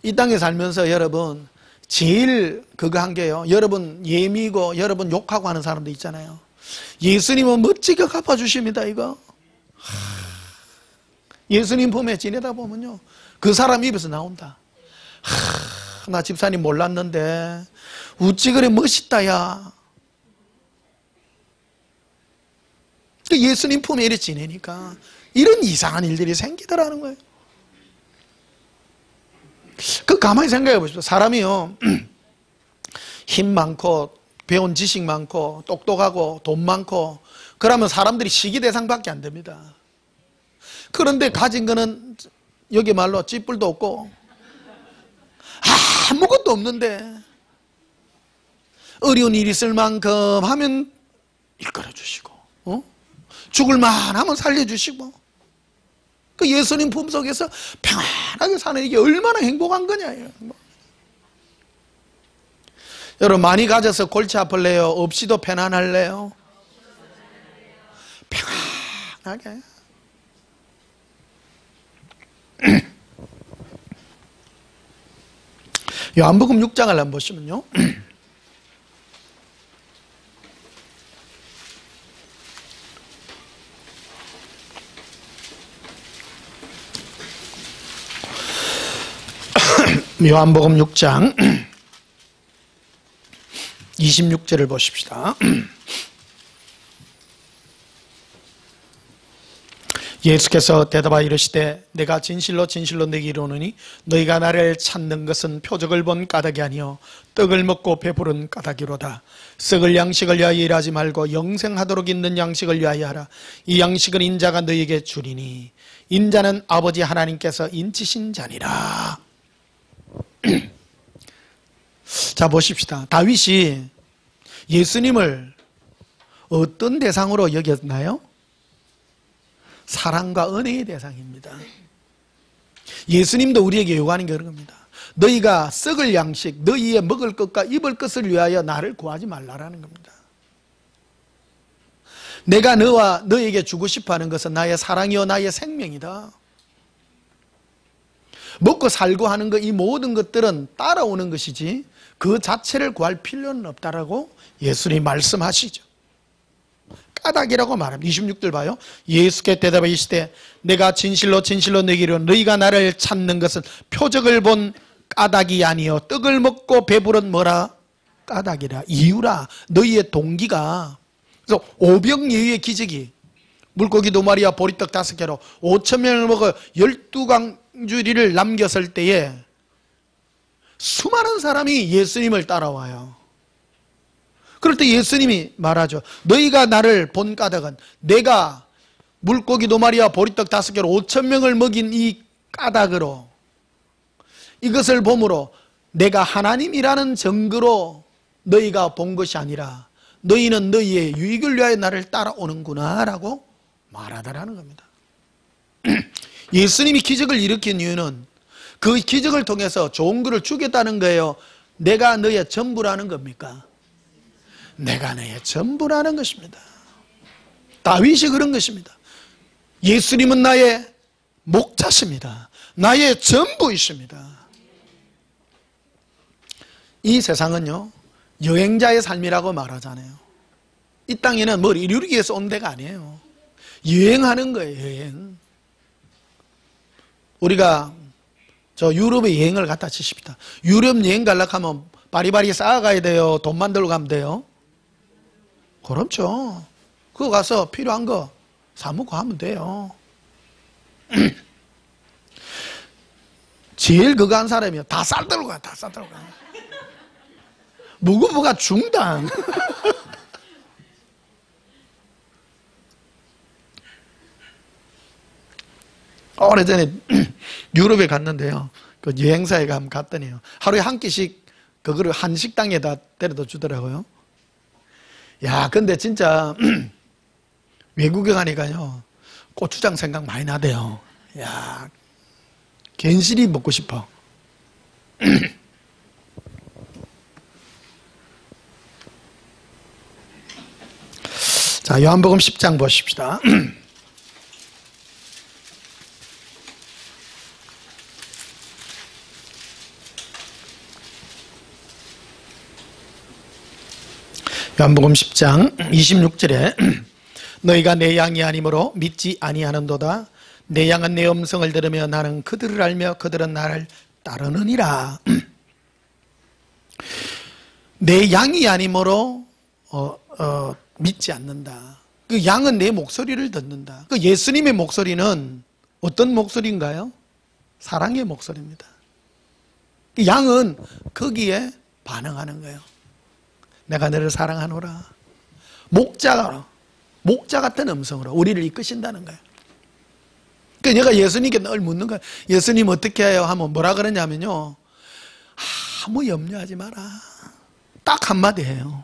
이 땅에 살면서 여러분 제일 그거 한 게요, 여러분 예미고 여러분 욕하고 하는 사람도 있잖아요. 예수님은 멋지게 갚아주십니다. 이거 예수님 품에 지내다 보면요 그 사람 입에서 나온다. 나 집사님 몰랐는데 어찌 그래 멋있다 야. 예수님 품에 이렇게 지내니까 이런 이상한 일들이 생기더라는 거예요. 그 가만히 생각해 보십시오. 사람이요 힘 많고 배운 지식 많고 똑똑하고 돈 많고 그러면 사람들이 시기 대상밖에 안 됩니다. 그런데 가진 거는 여기 말로 찌뿔도 없고 아무것도 없는데 어려운 일 있을 만큼 하면 일컬어 주시고 죽을 만하면 살려주시고 그 예수님 품속에서 평안하게 사는 이게 얼마나 행복한 거냐. 여러분 많이 가져서 골치 아플래요? 없이도 편안할래요? 평안하게. 요한복음 6장을 한번 보시면요 요한복음 6장 26절을 보십시다. 예수께서 대답하여 이르시되 내가 진실로 진실로 네게 이르노니 너희가 나를 찾는 것은 표적을 본 까닭이 아니요 떡을 먹고 배부른 까닭이로다. 썩을 양식을 위하여 일하지 말고 영생하도록 있는 양식을 위하여 하라. 이 양식은 인자가 너희에게 주리니 인자는 아버지 하나님께서 인치신 자니라. 자 보십시다. 다윗이 예수님을 어떤 대상으로 여겼나요? 사랑과 은혜의 대상입니다. 예수님도 우리에게 요구하는 게 그런 겁니다. 너희가 썩을 양식, 너희의 먹을 것과 입을 것을 위하여 나를 구하지 말라라는 겁니다. 내가 너와 너에게 주고 싶어하는 것은 나의 사랑이요 나의 생명이다. 먹고 살고 하는 것, 이 모든 것들은 따라오는 것이지 그 자체를 구할 필요는 없다라고 예수님이 말씀하시죠. 까닭이라고 말합니다. 26절 봐요. 예수께 대답하여 이르시되 내가 진실로 진실로 너희에게 이르노니 너희가 나를 찾는 것은 표적을 본 까닭이 아니요 떡을 먹고 배부른 뭐라? 까닭이라. 이유라. 너희의 동기가. 그래서 오병이어의 기적이 물고기 2마리와 보리떡 5개로 5,000명을 먹어 12강주리를 남겼을 때에 수많은 사람이 예수님을 따라와요. 그럴 때 예수님이 말하죠. 너희가 나를 본 까닭은 내가 물고기 2마리와 보리떡 5개로 5,000명을 먹인 이 까닭으로 이것을 보므로 내가 하나님이라는 증거로 너희가 본 것이 아니라 너희는 너희의 유익을 위하여 나를 따라오는구나 라고 말하더라는 겁니다. 예수님이 기적을 일으킨 이유는 그 기적을 통해서 좋은 것을 주겠다는 거예요? 내가 너의 전부라는 겁니까? 내가 너의 전부라는 것입니다. 다윗이 그런 것입니다. 예수님은 나의 목자십니다. 나의 전부이십니다. 이 세상은요 여행자의 삶이라고 말하잖아요. 이 땅에는 뭘 이루기 위해서 온 데가 아니에요. 여행하는 거예요. 여행. 우리가 저 유럽에 여행을 갖다 치십시다. 유럽 여행 가려고 하면 바리바리 쌓아가야 돼요? 돈 만들고 가면 돼요? 그렇죠. 그거 가서 필요한 거 사먹고 하면 돼요. 제일 그거 한 사람이요. 다 싸들고 가, 다 싸들고 가. 무구부가 중당. 오래전에 유럽에 갔는데요. 그 여행사에 갔더니요. 하루에 한 끼씩 그거를 한 식당에다 데려다 주더라고요. 야, 근데 진짜 외국에 가니까요. 고추장 생각 많이 나대요. 야, 괜시리 먹고 싶어. 자, 요한복음 10장 보십시다. 요한복음 10장 26절에 너희가 내 양이 아니므로 믿지 아니하는도다. 내 양은 내 음성을 들으며 나는 그들을 알며 그들은 나를 따르느니라. 내 양이 아니므로 믿지 않는다. 그 양은 내 목소리를 듣는다. 그 예수님의 목소리는 어떤 목소리인가요? 사랑의 목소리입니다. 그 양은 거기에 반응하는 거예요. 내가 너를 사랑하노라. 목자 같은 음성으로 우리를 이끄신다는 거예요. 그러니까 내가 예수님께 늘 묻는 거예요. 예수님 어떻게 해요? 하면 뭐라 그러냐면요. 아무 염려하지 마라. 딱 한마디 해요.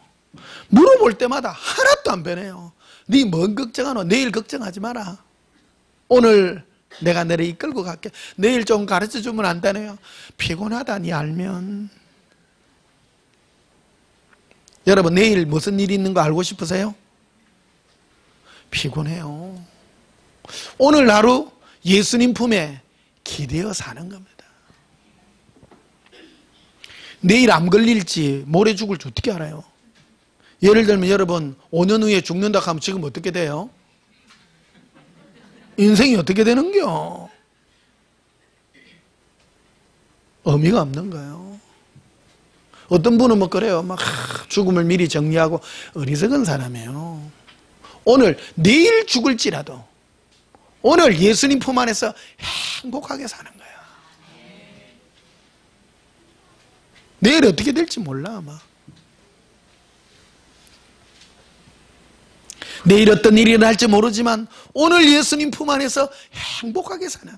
물어볼 때마다 하나도 안 변해요. 네 뭔 걱정하노? 내일 걱정하지 마라. 오늘 내가 너를 이끌고 갈게. 내일 좀 가르쳐 주면 안 되네요. 피곤하다 니 알면. 여러분 내일 무슨 일이 있는 거 알고 싶으세요? 피곤해요. 오늘 하루 예수님 품에 기대어 사는 겁니다. 내일 암 걸릴지 모레 죽을지 어떻게 알아요? 예를 들면 여러분 5년 후에 죽는다 하면 지금 어떻게 돼요? 인생이 어떻게 되는겨? 의미가 없는 거예요. 어떤 분은 뭐 그래요. 막 죽음을 미리 정리하고 어리석은 사람이에요. 오늘 내일 죽을지라도 오늘 예수님 품 안에서 행복하게 사는 거야. 내일 어떻게 될지 몰라 아마. 내일 어떤 일이 일어날지 모르지만 오늘 예수님 품 안에서 행복하게 사는.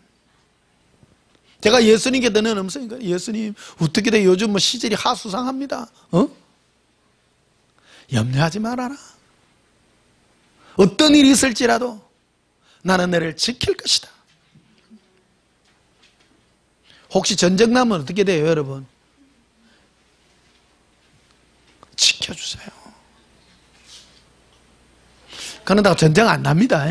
제가 예수님께 듣는 음성인가요? 예수님 어떻게 돼? 요즘 뭐 시절이 하수상합니다. 염려하지 말아라. 어떤 일이 있을지라도 나는 너를 지킬 것이다. 혹시 전쟁 나면 어떻게 돼요 여러분? 지켜주세요. 그런다고 전쟁 안 납니다.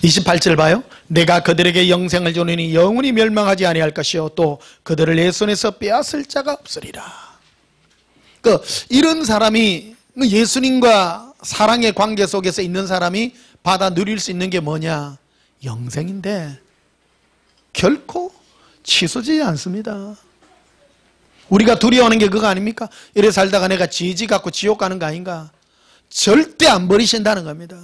28절 봐요. 내가 그들에게 영생을 주느니 영원히 멸망하지 아니할 것이요 또 그들을 내 손에서 빼앗을 자가 없으리라. 이런 사람이 예수님과 사랑의 관계 속에서 있는 사람이 받아 누릴 수 있는 게 뭐냐? 영생인데 결코 취소되지 않습니다. 우리가 두려워하는 게 그거 아닙니까? 이래 살다가 내가 지지 갖고 지옥 가는 거 아닌가? 절대 안 버리신다는 겁니다.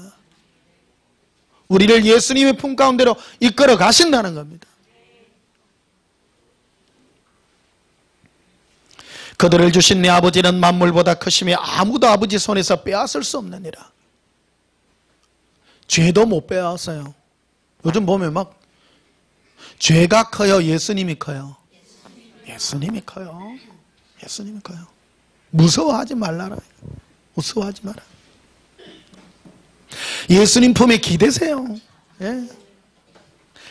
우리를 예수님의 품 가운데로 이끌어 가신다는 겁니다. 그들을 주신 내 아버지는 만물보다 크시며 아무도 아버지 손에서 빼앗을 수 없느니라. 죄도 못 빼앗아요. 요즘 보면 막 죄가 커요? 예수님이 커요? 예수님이 커요. 예수님이 커요. 무서워하지 말라라. 무서워하지 마라. 예수님 품에 기대세요. 예.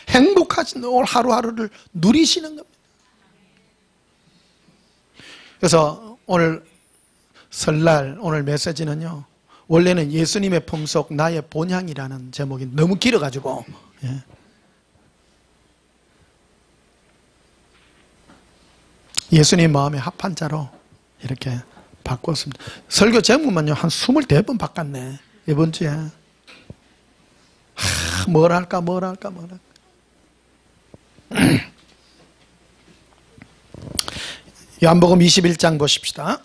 행복하신 오늘 하루하루를 누리시는 겁니다. 그래서 오늘 설날 오늘 메시지는요. 원래는 예수님의 품속 나의 본향이라는 제목이 너무 길어가지고 예. 예수님 마음에 합한 자로 이렇게 바꿨습니다. 설교 제목만요 한 24번 바꿨네 이번 주에. 뭘 할까. 요한복음 21장 보십시다.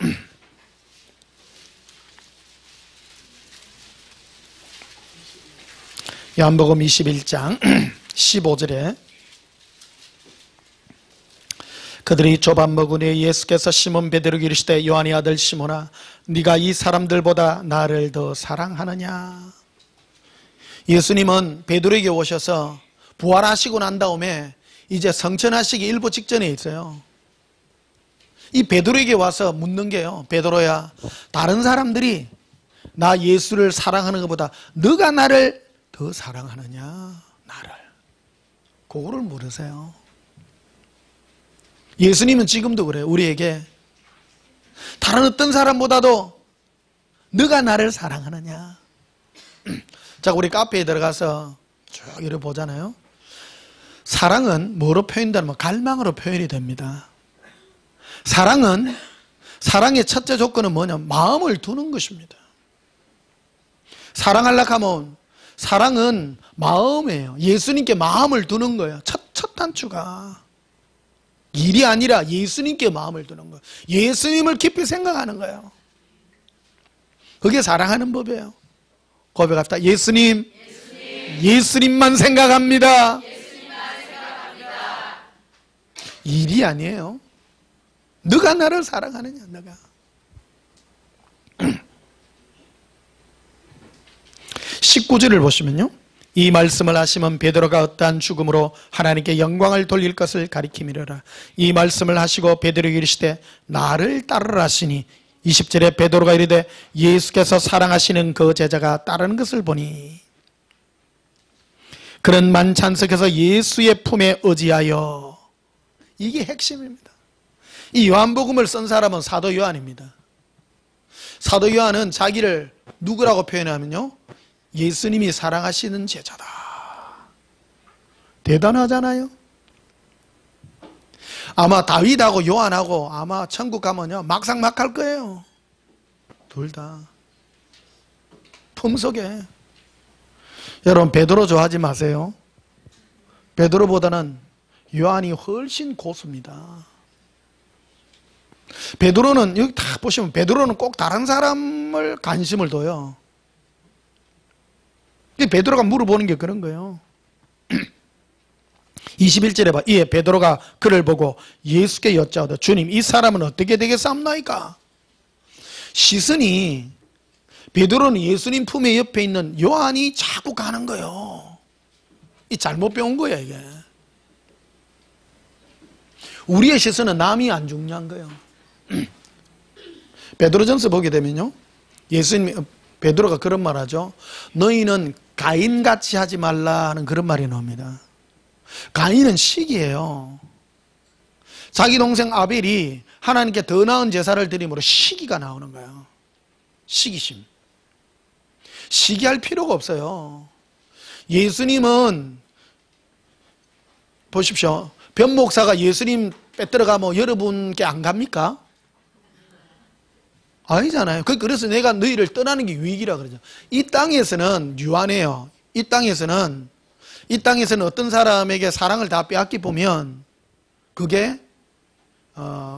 요한복음 21장 15절에 그들이 조밥 먹은 후에 예수께서 시몬 베드로에게 이르시되 요한의 아들 시몬아 네가 이 사람들보다 나를 더 사랑하느냐. 예수님은 베드로에게 오셔서 부활하시고 난 다음에 이제 성천하시기 일부 직전에 있어요. 이 베드로에게 와서 묻는 게요, 베드로야, 다른 사람들이 나 예수를 사랑하는 것보다 너가 나를 더 사랑하느냐. 나를. 그거를 물으세요. 예수님은 지금도 그래요. 우리에게 다른 어떤 사람보다도 너가 나를 사랑하느냐. 자, 우리 카페에 들어가서 쭉 이렇게 보잖아요. 사랑은 뭐로 표현되냐면 갈망으로 표현이 됩니다. 사랑은, 사랑의 첫째 조건은 뭐냐? 마음을 두는 것입니다. 사랑하려고 하면 사랑은 마음이에요. 예수님께 마음을 두는 거예요. 첫 단추가. 일이 아니라 예수님께 마음을 두는 거예요. 예수님을 깊이 생각하는 거예요. 그게 사랑하는 법이에요. 고백합시다. 예수님만 생각합니다. 일이 아니에요. 너가 나를 사랑하느냐, 너가. 19절을 보시면요, 이 말씀을 하시면 베드로가 어떠한 죽음으로 하나님께 영광을 돌릴 것을 가리킴이로라. 이 말씀을 하시고 베드로에게 이르시되 나를 따르라 하시니 20절에 베드로가 이르되 예수께서 사랑하시는 그 제자가 따르는 것을 보니 그런 만찬석에서 예수의 품에 의지하여. 이게 핵심입니다. 이 요한복음을 쓴 사람은 사도 요한입니다. 사도 요한은 자기를 누구라고 표현하면요, 예수님이 사랑하시는 제자다. 대단하잖아요. 아마 다윗하고 요한하고 아마 천국 가면요 막상막할 거예요. 둘 다 품속에. 여러분, 베드로 좋아하지 마세요. 베드로보다는 요한이 훨씬 고수입니다. 베드로는, 여기 다 보시면 베드로는 꼭 다른 사람을 관심을 둬요. 베드로가 물어보는 게 그런 거예요. 21절에 봐. 이에 베드로가 그를 보고 예수께 여짜오되 주님, 이 사람은 어떻게 되겠사옵나이까? 시선이, 베드로는 예수님 품에 옆에 있는 요한이 자꾸 가는 거예요. 이 잘못 배운 거야, 이게. 우리의 시선은 남이 안 중요한 거예요. 베드로전서 보게 되면요, 예수님, 베드로가 그런 말 하죠. 너희는 가인같이 하지 말라 하는 그런 말이 나옵니다. 가인은 시기예요. 자기 동생 아벨이 하나님께 더 나은 제사를 드림으로 시기가 나오는 거예요. 시기심. 시기할 필요가 없어요. 예수님은 보십시오. 변 목사가 예수님 빼들어가면 여러분께 안 갑니까? 아니잖아요. 그래서 내가 너희를 떠나는 게 유익이라 그러죠. 이 땅에서는 유한해요. 이 땅에서는 어떤 사람에게 사랑을 다 빼앗기 보면 그게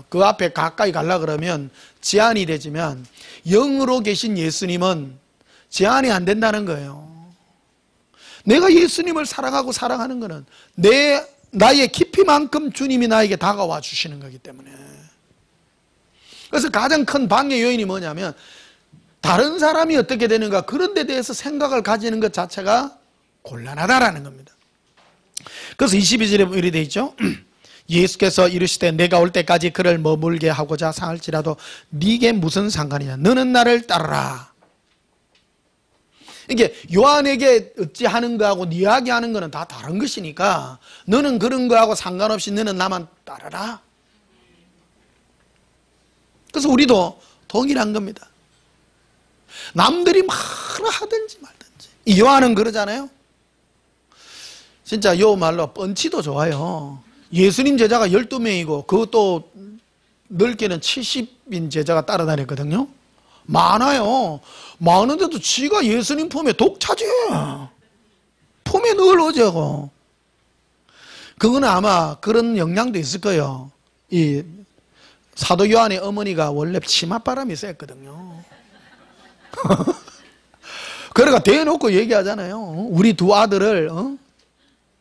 그 앞에 가까이 가려고 그러면 제한이 되지만, 영으로 계신 예수님은 제한이 안 된다는 거예요. 내가 예수님을 사랑하고 사랑하는 것은 나의 깊이만큼 주님이 나에게 다가와 주시는 거기 때문에. 그래서 가장 큰 방해 요인이 뭐냐면 다른 사람이 어떻게 되는가, 그런 데 대해서 생각을 가지는 것 자체가 곤란하다라는 겁니다. 그래서 22절에 이렇게 되어 있죠. 예수께서 이르시되 내가 올 때까지 그를 머물게 하고자 상할지라도 네게 무슨 상관이냐. 너는 나를 따르라. 이게 요한에게 어찌하는 거하고 네 이야기하는 거는 다 다른 것이니까 너는 그런 거하고 상관없이 너는 나만 따르라. 그래서 우리도 동일한 겁니다. 남들이 뭐라 하든지 말든지. 이 요한은 그러잖아요. 진짜 요 말로 뻔치도 좋아요. 예수님 제자가 12명이고 그것도 넓게는 70인 제자가 따라다녔거든요. 많아요. 많은데도 지가 예수님 품에 독차지해. 품에 넣으려고. 그거는 아마 그런 영향도 있을 거예요. 이 사도 요한의 어머니가 원래 치맛바람이 셌거든요. 그러니까 대놓고 얘기하잖아요. 우리 두 아들을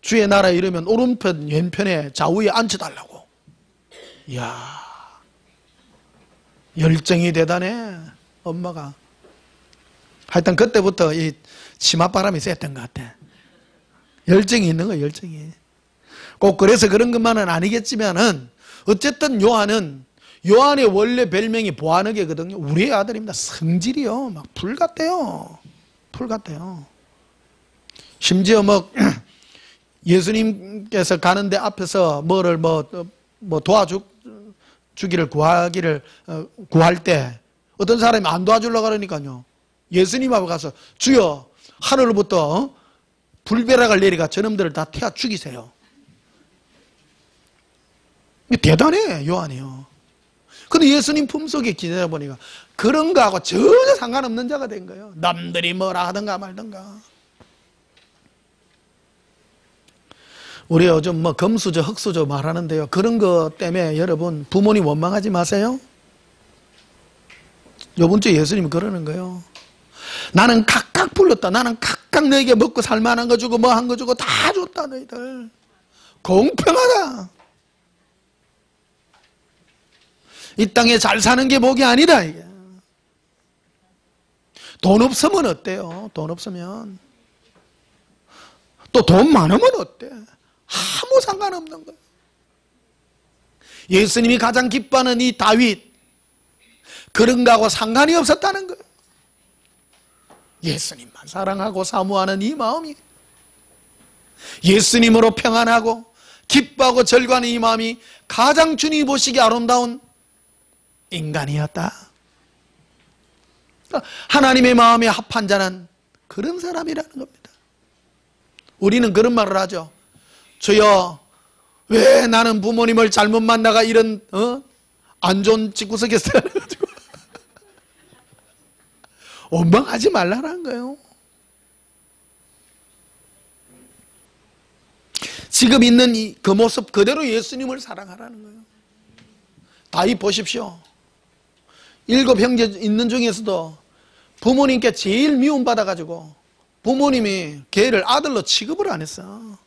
주의 나라 이르면 오른편 왼편에 좌우에 앉혀달라고. 이야, 열정이 대단해 엄마가. 하여튼 그때부터 이 치맛바람이 셌던 것 같아. 열정이 있는 거야, 열정이. 꼭 그래서 그런 것만은 아니겠지만은 어쨌든 요한의 원래 별명이 보아느개거든요. 우리의 아들입니다. 성질이요, 막 불 같대요. 불 같대요. 심지어 뭐 예수님께서 가는데 앞에서 뭐를 도와주기를 구할 때 어떤 사람이 안 도와주려고 그러니까요. 예수님 앞에 가서 주여 하늘로부터 불벼락을 내리가 저놈들을 다 태워 죽이세요. 대단해 요한이요. 근데 예수님 품속에 지내다 보니까 그런 거하고 전혀 상관없는 자가 된 거예요. 남들이 뭐라 하든가 말든가. 우리 요즘 뭐 금수저 흑수저 말하는데요. 그런 것 때문에 여러분 부모님 원망하지 마세요. 요번 주에 예수님이 그러는 거예요. 나는 각각 불렀다. 나는 각각 너에게 먹고 살만한 거 주고 뭐 한 거 주고 다 줬다. 너희들 공평하다. 이 땅에 잘 사는 게 복이 아니다 이게. 돈 없으면 어때요? 돈 없으면. 또 돈 많으면 어때? 아무 상관없는 거예요. 예수님이 가장 기뻐하는 이 다윗, 그런 거하고 상관이 없었다는 거예요. 예수님만 사랑하고 사모하는 이 마음이, 예수님으로 평안하고 기뻐하고 절구하는 이 마음이 가장 주님이 보시기에 아름다운 인간이었다. 하나님의 마음에 합한 자는 그런 사람이라는 겁니다. 우리는 그런 말을 하죠. 주여, 왜 나는 부모님을 잘못 만나가 이런 안 좋은 집구석에 살아가지고 원망하지 말라는 거예요. 지금 있는 그 모습 그대로 예수님을 사랑하라는 거예요. 다윗 보십시오. 7 형제 있는 중에서도 부모님께 제일 미움받아가지고 부모님이 걔를 아들로 취급을 안 했어.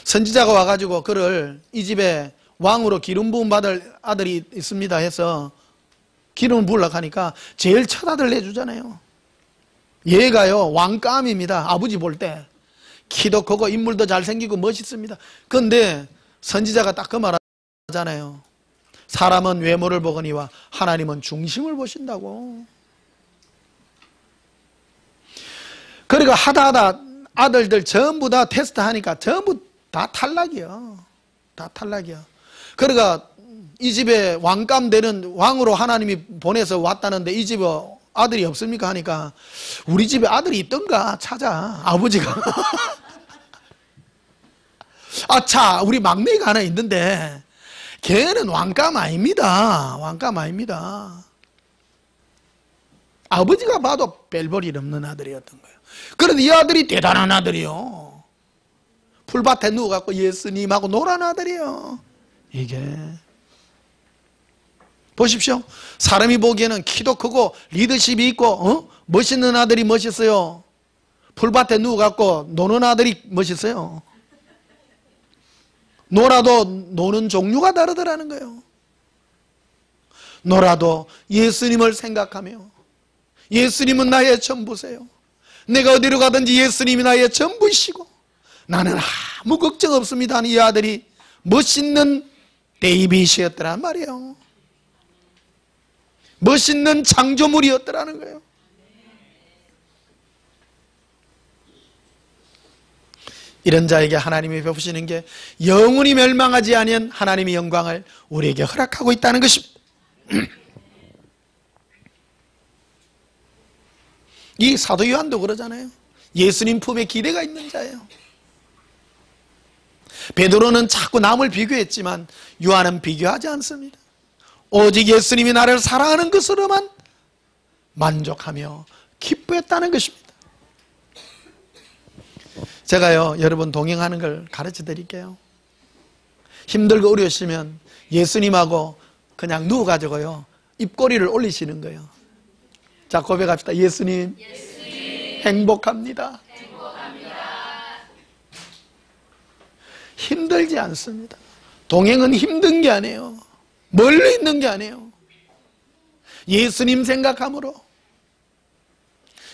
선지자가 와가지고 그를 이 집에 왕으로 기름 부음 받을 아들이 있습니다 해서 기름을 부으려고 하니까 제일 첫 아들 내주잖아요. 얘가요 왕감입니다. 아버지 볼 때 키도 크고 인물도 잘생기고 멋있습니다. 그런데 선지자가 딱 그 말 하잖아요. 사람은 외모를 보거니와 하나님은 중심을 보신다고. 그러니까 하다 아들들 전부 다 테스트하니까 전부 다 탈락이요. 다 탈락이요. 그러니까 이 집에 왕감 되는 왕으로 하나님이 보내서 왔다는데 이 집에 아들이 없습니까 하니까 우리 집에 아들이 있던가 찾아. 아버지가 아차 우리 막내가 하나 있는데 걔는 왕감 아닙니다. 왕감 아닙니다. 아버지가 봐도 별볼일 없는 아들이었던 거예요. 그런데 이 아들이 대단한 아들이요. 풀밭에 누워갖고 예수님하고 놀아는 아들이요. 이게 보십시오. 사람이 보기에는 키도 크고 리더십이 있고 멋있는 아들이 멋있어요. 풀밭에 누워갖고 노는 아들이 멋있어요. 놀아도 노는 종류가 다르더라는 거예요. 놀아도 예수님을 생각하며 예수님은 나의 전부세요. 내가 어디로 가든지 예수님이 나의 전부이시고 나는 아무 걱정 없습니다 하는 이 아들이 멋있는 데이빗이었더란 말이에요. 멋있는 창조물이었더라는 거예요. 이런 자에게 하나님이 베푸시는 게 영원히 멸망하지 아니한 하나님의 영광을 우리에게 허락하고 있다는 것입니다. 이 사도 요한도 그러잖아요. 예수님 품에 기대가 있는 자예요. 베드로는 자꾸 남을 비교했지만 요한은 비교하지 않습니다. 오직 예수님이 나를 사랑하는 것으로만 만족하며 기뻐했다는 것입니다. 제가요, 여러분 동행하는 걸 가르쳐 드릴게요. 힘들고 어려우시면 예수님하고 그냥 누워가지고요, 입꼬리를 올리시는 거예요. 자, 고백합시다. 예수님, 행복합니다. 힘들지 않습니다. 동행은 힘든 게 아니에요. 멀리 있는 게 아니에요. 예수님 생각함으로.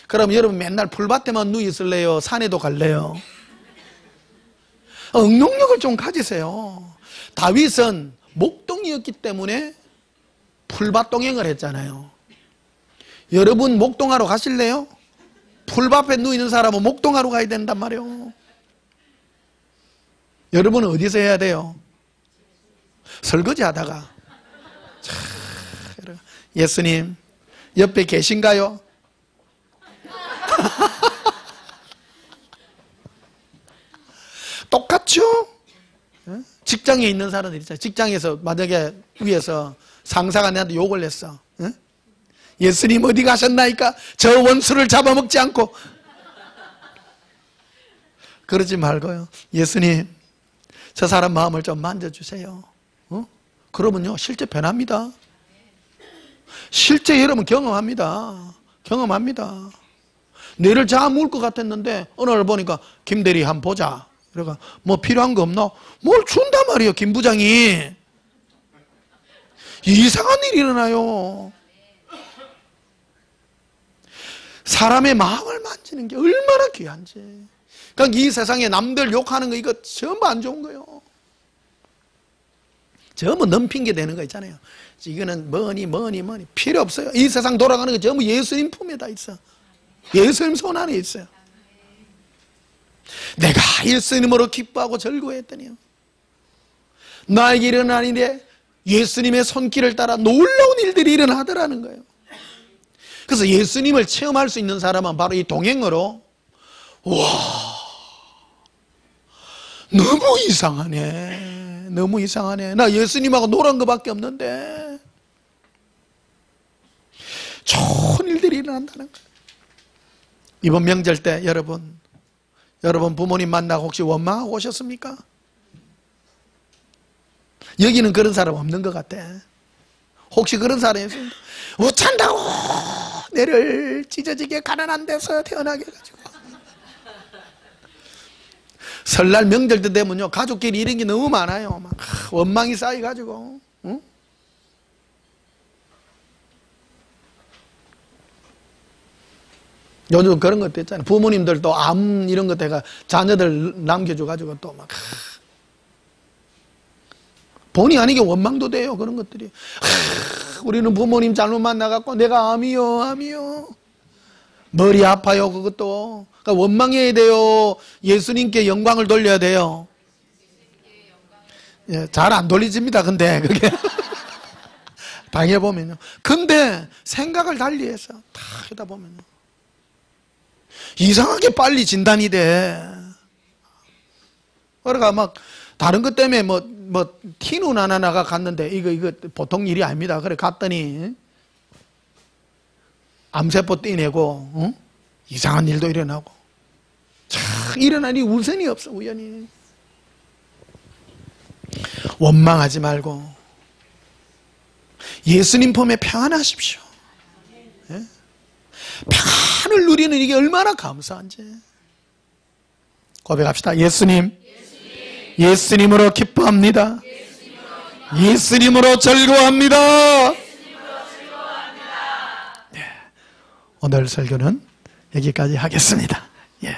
그럼 여러분 맨날 풀밭에만 누워 있을래요? 산에도 갈래요? 응용력을 좀 가지세요. 다윗은 목동이었기 때문에 풀밭 동행을 했잖아요. 여러분 목동하러 가실래요? 풀밭에 누워 있는 사람은 목동하러 가야 된단 말이에요. 여러분은 어디서 해야 돼요? 설거지 하다가. 예수님 옆에 계신가요? 똑같죠? 직장에 있는 사람들 있잖아요. 직장에서 만약에 위에서 상사가 내한테 욕을 했어. 예수님 어디 가셨나이까? 저 원수를 잡아먹지 않고. 그러지 말고요. 예수님, 저 사람 마음을 좀 만져주세요. 그러면요, 실제 변합니다. 실제 여러분 경험합니다. 경험합니다. 뇌를 잡아먹을 것 같았는데 어느 날 보니까 김대리 한번 보자. 그러니까 뭐 필요한 거 없나? 뭘 준단 말이에요, 김 부장이. 이상한 일이 일어나요. 사람의 마음을 만지는 게 얼마나 귀한지. 그러니까 이 세상에 남들 욕하는 거 이거 전부 안 좋은 거예요. 전부 넘핑계 되는 거 있잖아요. 이거는 뭐니 필요 없어요. 이 세상 돌아가는 거 전부 예수님 품에 다 있어. 예수님 손 안에 있어요. 내가 예수님으로 기뻐하고 즐거워했더니요, 나에게 일어난 일에 예수님의 손길을 따라 놀라운 일들이 일어나더라는 거예요. 그래서 예수님을 체험할 수 있는 사람은 바로 이 동행으로, 와, 너무 이상하네. 너무 이상하네. 나 예수님하고 놀은 것밖에 없는데. 좋은 일들이 일어난다는 거예요. 이번 명절 때 여러분 부모님 만나고 혹시 원망하고 오셨습니까? 여기는 그런 사람 없는 것 같아. 혹시 그런 사람이 있습니까? 어쩐다고 내를 찢어지게 가난한 데서 태어나게 해가지고. 설날 명절 때 되면요, 가족끼리 이런 게 너무 많아요. 막 원망이 쌓여가지고. 응? 요즘 그런 것도 있잖아요. 부모님들도 암 이런 것 때가 자녀들 남겨줘가지고 또 막. 본의 아니게 원망도 돼요. 그런 것들이. 우리는 부모님 잘못 만나갖고 내가 암이요. 머리 아파요. 그것도. 그러니까 원망해야 돼요. 예수님께 영광을 돌려야 돼요. 예, 잘 안 돌리집니다. 근데 그게. 당해보면요. 근데 생각을 달리해서 다 하다 보면요, 이상하게 빨리 진단이 돼. 그러니까 막 다른 것 때문에 뭐 티눈 하나가 갔는데 이거 보통 일이 아닙니다. 그래 갔더니 암세포 떼내고, 응? 이상한 일도 일어나고. 참 일어나니 우선이 없어. 우연히. 원망하지 말고 예수님 품에 평안하십시오. 예? 평안을 누리는 이게 얼마나 감사한지 고백합시다. 예수님으로 기뻐합니다. 예수님으로 즐거워합니다. 네. 오늘 설교는 여기까지 하겠습니다. 예.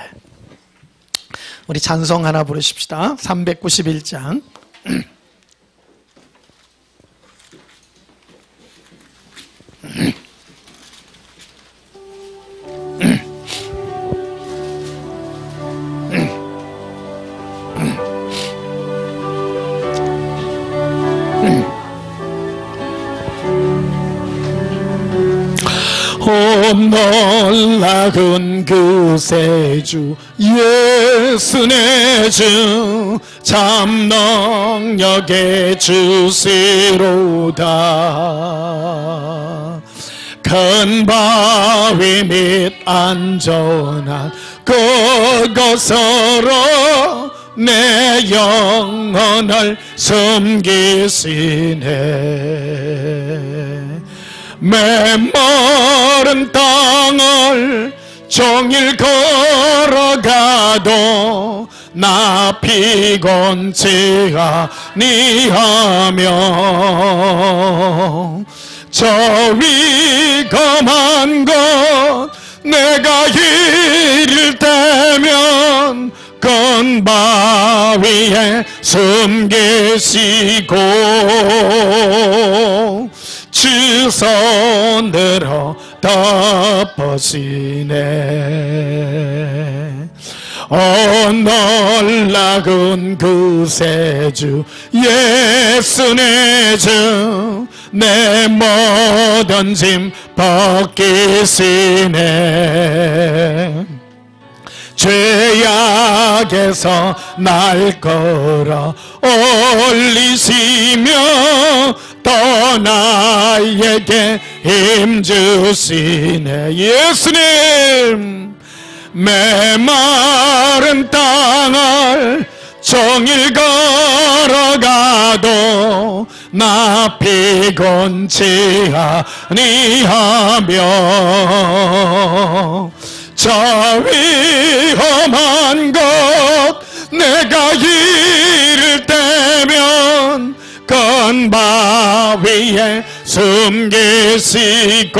우리 찬송 하나 부르십시다. 391장. 놀라운 구세주 예수 내 주 참 능력의 주시로다. 큰 바위 밑 안전한 그곳으로 내 영혼을 숨기시네. 메마른 땅을 종일 걸어가도 나 피곤치 아니하며 저 위험한 곳 내가 이를 때면 큰 바위에 숨기시고 주 손으로 덮으시네. 놀라운 구세주 예수 내 주 내 모든 짐 벗기시네. 죄악에서 날 끌어 올리시며 또 나에게 힘주시네. 예수님, 메마른 땅을 종일 걸어가도 나 피곤치 아니하며 저 위험한 곳 내가 이를 때면 큰 바위에 숨기시고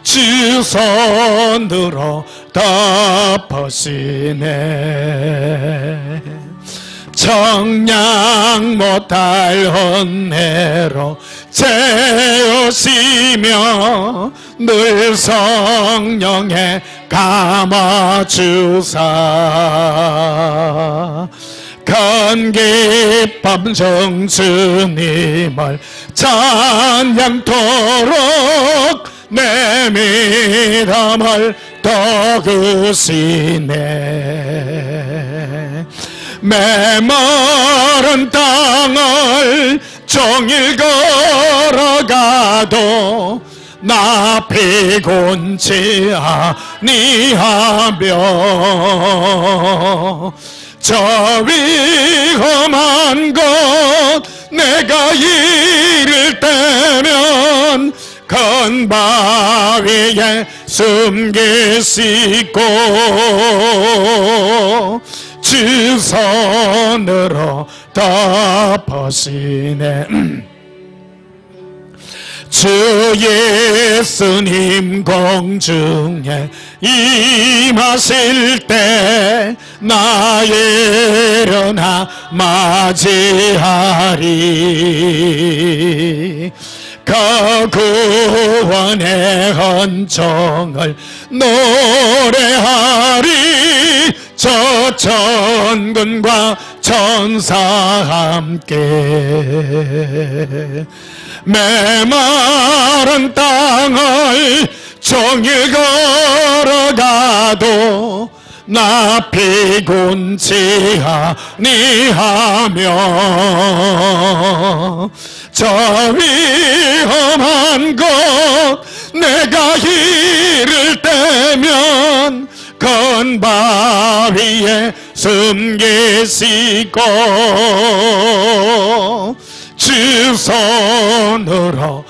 주 손으로 덮으시네. 청량 못할 은혜로 채우시며 늘 성령에 감아주사 큰 기쁨 중 주님을 찬양토록 내 믿음을 돋구시네. 메마른 땅을 종일 걸어가도 나 피곤치 아니하며 저 위험한 곳 내가 이를 때면 큰 바위에 숨기시고 주 손으로 덮으시네. 주 예수님 공중에 임하실 때 나 일어나 맞이하리. 그 구원의 헌정을 노래하리. 저 천군과 천사 함께 메마른 땅을 종일 걸어가도 나 피곤치 아니하며 저 위험한 곳 내가 이를 때면 큰 바위에 숨기시고 주 손으로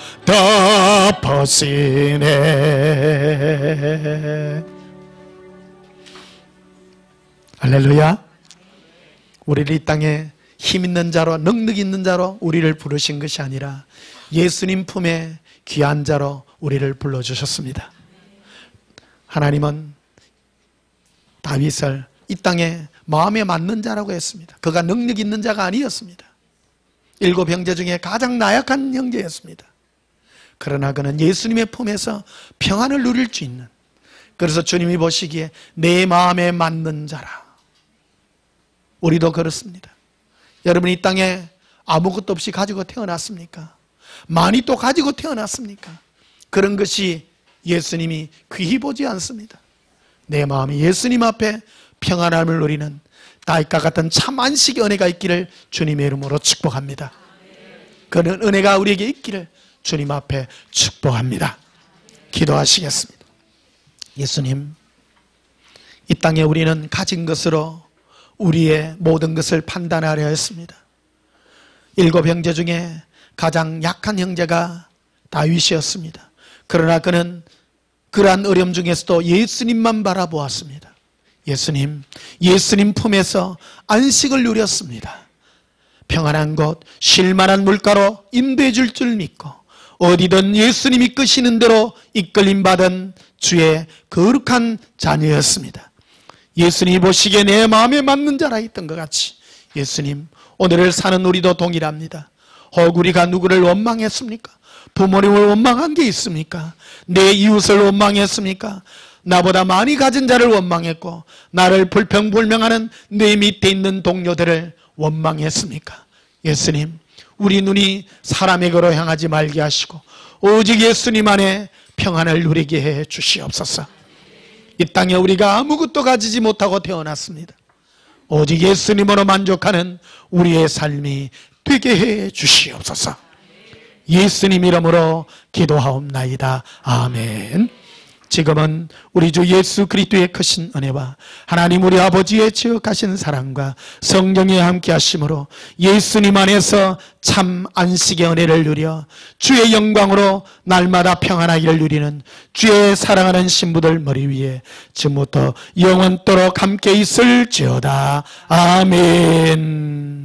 덮으시네. 할렐루야. 우리를 이 땅에 힘 있는 자로 능력 있는 자로 우리를 부르신 것이 아니라 예수님 품에 귀한 자로 우리를 불러주셨습니다. 하나님은 다윗을 이 땅에 마음에 맞는 자라고 했습니다. 그가 능력 있는 자가 아니었습니다. 7 형제 중에 가장 나약한 형제였습니다. 그러나 그는 예수님의 품에서 평안을 누릴 수 있는, 그래서 주님이 보시기에 내 마음에 맞는 자라. 우리도 그렇습니다. 여러분 이 땅에 아무것도 없이 가지고 태어났습니까? 많이 또 가지고 태어났습니까? 그런 것이 예수님이 귀히 보지 않습니다. 내 마음이 예수님 앞에 평안함을 누리는 다윗과 같은 참 안식의 은혜가 있기를 주님의 이름으로 축복합니다. 그런 은혜가 우리에게 있기를 주님 앞에 축복합니다. 기도하시겠습니다. 예수님, 이 땅에 우리는 가진 것으로 우리의 모든 것을 판단하려 했습니다. 7 형제 중에 가장 약한 형제가 다윗이었습니다. 그러나 그는 그러한 어려움 중에서도 예수님만 바라보았습니다. 예수님 품에서 안식을 누렸습니다. 평안한 곳, 쉴만한 물가로 인도해 줄 줄 믿고 어디든 예수님이 이끄시는 대로 이끌림받은 주의 거룩한 자녀였습니다. 예수님이 보시기에 내 마음에 맞는 자라 했던 것 같이 예수님, 오늘을 사는 우리도 동일합니다. 혹 우리가 누구를 원망했습니까? 부모님을 원망한 게 있습니까? 내 이웃을 원망했습니까? 나보다 많이 가진 자를 원망했고 나를 불평불명하는 내 밑에 있는 동료들을 원망했습니까? 예수님, 우리 눈이 사람에게로 향하지 말게 하시고 오직 예수님 안에 평안을 누리게 해 주시옵소서. 이 땅에 우리가 아무것도 가지지 못하고 태어났습니다. 오직 예수님으로 만족하는 우리의 삶이 되게 해 주시옵소서. 예수님 이름으로 기도하옵나이다. 아멘. 지금은 우리 주 예수 그리스도의 크신 은혜와 하나님 우리 아버지의 지극하신 사랑과 성령의 함께 하심으로 예수님 안에서 참 안식의 은혜를 누려 주의 영광으로 날마다 평안하기를 누리는 주의 사랑하는 신부들 머리 위에 지금부터 영원토록 함께 있을지어다. 아멘.